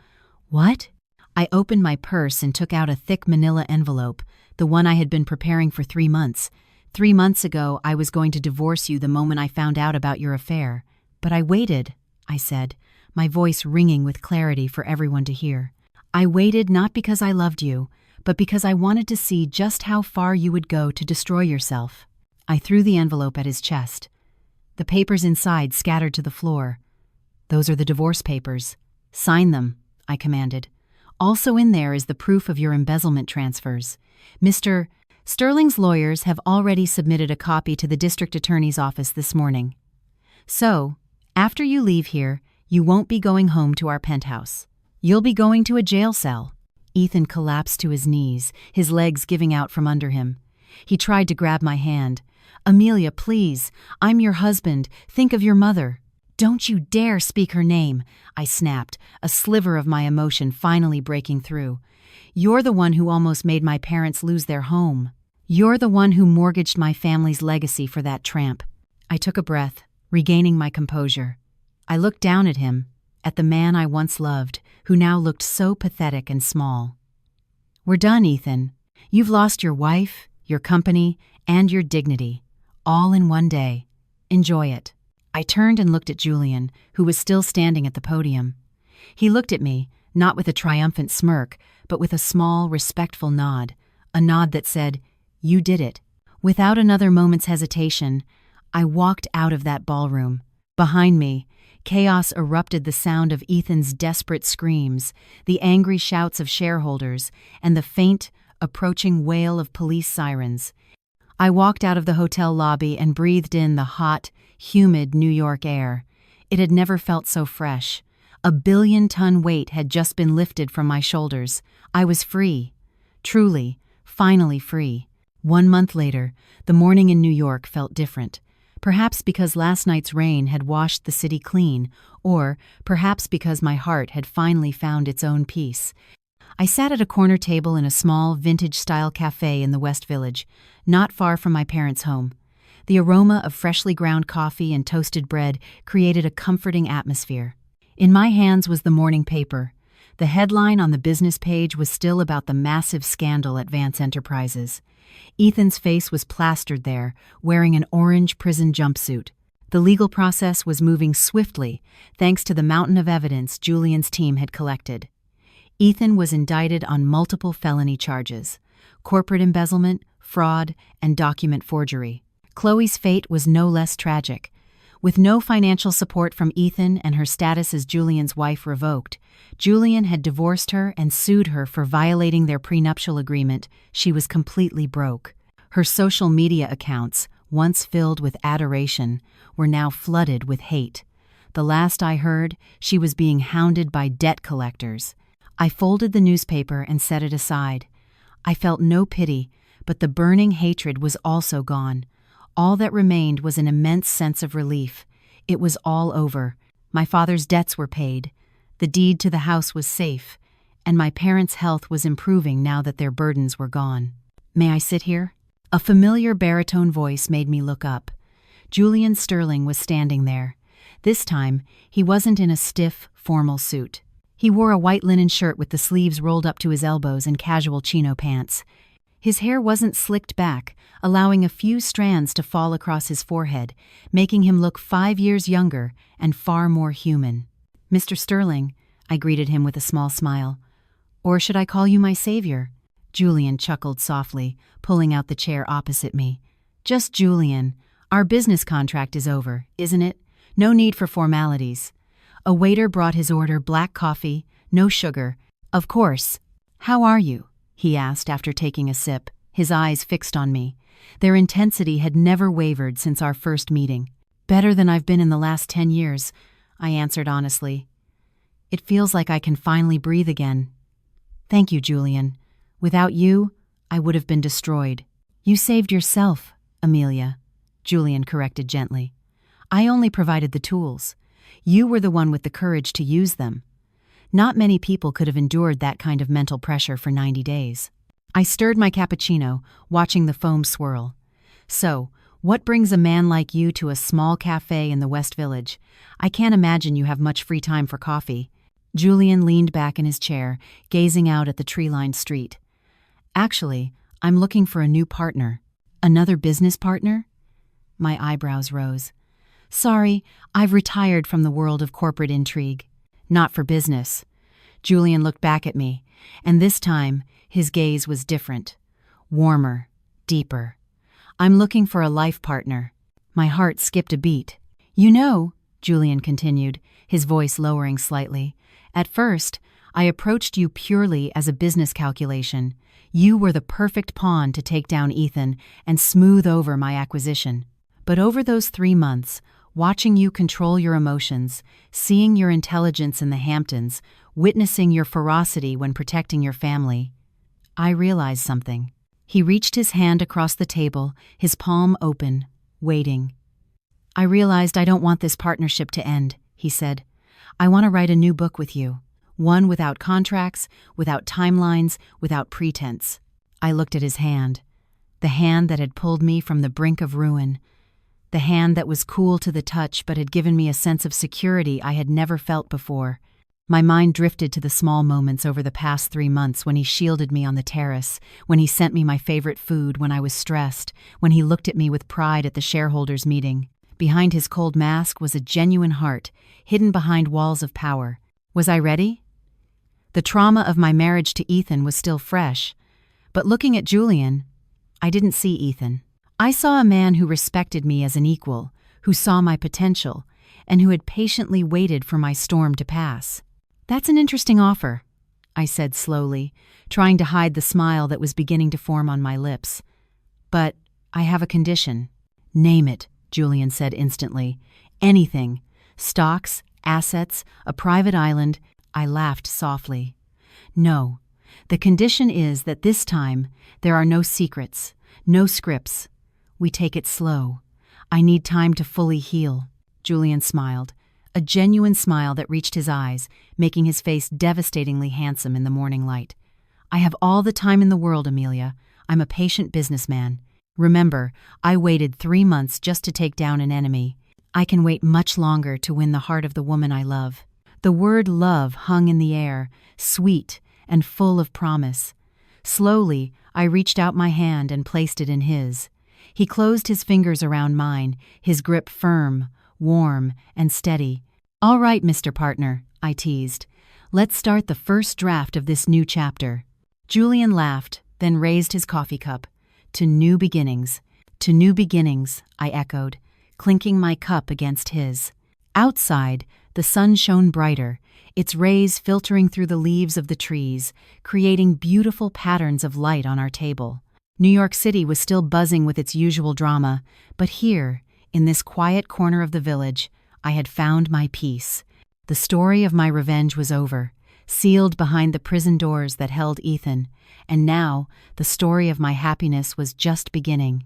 "What?" I opened my purse and took out a thick manila envelope, the one I had been preparing for 3 months. 3 months ago, I was going to divorce you the moment I found out about your affair. But I waited, I said, my voice ringing with clarity for everyone to hear. I waited not because I loved you, but because I wanted to see just how far you would go to destroy yourself. I threw the envelope at his chest. The papers inside scattered to the floor. "Those are the divorce papers. Sign them," I commanded. "Also in there is the proof of your embezzlement transfers. Mr. Sterling's lawyers have already submitted a copy to the district attorney's office this morning. So, after you leave here, you won't be going home to our penthouse. You'll be going to a jail cell." Ethan collapsed to his knees, his legs giving out from under him. He tried to grab my hand. "Amelia, please. I'm your husband. Think of your mother." "Don't you dare speak her name," I snapped, a sliver of my emotion finally breaking through. "You're the one who almost made my parents lose their home. You're the one who mortgaged my family's legacy for that tramp." I took a breath, regaining my composure. I looked down at him, at the man I once loved, who now looked so pathetic and small. "We're done, Ethan. You've lost your wife, your company, and your dignity. All in one day. Enjoy it." I turned and looked at Julian, who was still standing at the podium. He looked at me, not with a triumphant smirk, but with a small, respectful nod, a nod that said, "You did it." Without another moment's hesitation, I walked out of that ballroom. Behind me, chaos erupted, the sound of Ethan's desperate screams, the angry shouts of shareholders, and the faint, approaching wail of police sirens. I walked out of the hotel lobby and breathed in the hot, humid New York air. It had never felt so fresh. A billion-ton weight had just been lifted from my shoulders. I was free. Truly, finally free. 1 month later, the morning in New York felt different. Perhaps because last night's rain had washed the city clean, or perhaps because my heart had finally found its own peace. I sat at a corner table in a small, vintage-style cafe in the West Village, not far from my parents' home. The aroma of freshly ground coffee and toasted bread created a comforting atmosphere. In my hands was the morning paper. The headline on the business page was still about the massive scandal at Vance Enterprises. Ethan's face was plastered there, wearing an orange prison jumpsuit. The legal process was moving swiftly, thanks to the mountain of evidence Julian's team had collected. Ethan was indicted on multiple felony charges: corporate embezzlement, fraud, and document forgery. Chloe's fate was no less tragic. With no financial support from Ethan and her status as Julian's wife revoked, Julian had divorced her and sued her for violating their prenuptial agreement. She was completely broke. Her social media accounts, once filled with adoration, were now flooded with hate. The last I heard, she was being hounded by debt collectors. I folded the newspaper and set it aside. I felt no pity, but the burning hatred was also gone. All that remained was an immense sense of relief. It was all over. My father's debts were paid. The deed to the house was safe, and my parents' health was improving now that their burdens were gone. "May I sit here?" A familiar baritone voice made me look up. Julian Sterling was standing there. This time, he wasn't in a stiff, formal suit. He wore a white linen shirt with the sleeves rolled up to his elbows and casual chino pants. His hair wasn't slicked back, allowing a few strands to fall across his forehead, making him look 5 years younger and far more human. "Mr. Sterling," I greeted him with a small smile. "Or should I call you my savior?" Julian chuckled softly, pulling out the chair opposite me. "Just Julian. Our business contract is over, isn't it? No need for formalities." A waiter brought his order: black coffee, no sugar. "Of course. How are you?" he asked after taking a sip, his eyes fixed on me. Their intensity had never wavered since our first meeting. "Better than I've been in the last 10 years, I answered honestly. "It feels like I can finally breathe again." "Thank you, Julian. Without you, I would have been destroyed." "You saved yourself, Amelia," Julian corrected gently. "I only provided the tools. You were the one with the courage to use them. Not many people could have endured that kind of mental pressure for 90 days. I stirred my cappuccino, watching the foam swirl. "So, what brings a man like you to a small cafe in the West Village? I can't imagine you have much free time for coffee." Julian leaned back in his chair, gazing out at the tree-lined street. "Actually, I'm looking for a new partner." "Another business partner?" My eyebrows rose. "Sorry, I've retired from the world of corporate intrigue." "Not for business." Julian looked back at me, and this time his gaze was different. Warmer, deeper. "I'm looking for a life partner." My heart skipped a beat. "You know," Julian continued, his voice lowering slightly, "at first, I approached you purely as a business calculation. You were the perfect pawn to take down Ethan and smooth over my acquisition. But over those 3 months, watching you control your emotions, seeing your intelligence in the Hamptons, witnessing your ferocity when protecting your family, I realized something." He reached his hand across the table, his palm open, waiting. "I realized I don't want this partnership to end," he said. "I want to write a new book with you. One without contracts, without timelines, without pretense." I looked at his hand. The hand that had pulled me from the brink of ruin. The hand that was cool to the touch but had given me a sense of security I had never felt before. My mind drifted to the small moments over the past 3 months when he shielded me on the terrace, when he sent me my favorite food when I was stressed, when he looked at me with pride at the shareholders' meeting. Behind his cold mask was a genuine heart, hidden behind walls of power. Was I ready? The trauma of my marriage to Ethan was still fresh, but looking at Julian, I didn't see Ethan. I saw a man who respected me as an equal, who saw my potential, and who had patiently waited for my storm to pass. "That's an interesting offer," I said slowly, trying to hide the smile that was beginning to form on my lips. "But I have a condition." "Name it," Julian said instantly. "Anything. Stocks, assets, a private island." I laughed softly. "No. The condition is that this time there are no secrets, no scripts. We take it slow. I need time to fully heal." Julian smiled, a genuine smile that reached his eyes, making his face devastatingly handsome in the morning light. "I have all the time in the world, Amelia. I'm a patient businessman. Remember, I waited 3 months just to take down an enemy. I can wait much longer to win the heart of the woman I love." The word love hung in the air, sweet and full of promise. Slowly, I reached out my hand and placed it in his. He closed his fingers around mine, his grip firm, warm, and steady. "All right, Mr. Partner," I teased. "Let's start the first draft of this new chapter." Julian laughed, then raised his coffee cup. "To new beginnings." "To new beginnings," I echoed, clinking my cup against his. Outside, the sun shone brighter, its rays filtering through the leaves of the trees, creating beautiful patterns of light on our table. New York City was still buzzing with its usual drama, but here, in this quiet corner of the village, I had found my peace. The story of my revenge was over, sealed behind the prison doors that held Ethan, and now the story of my happiness was just beginning.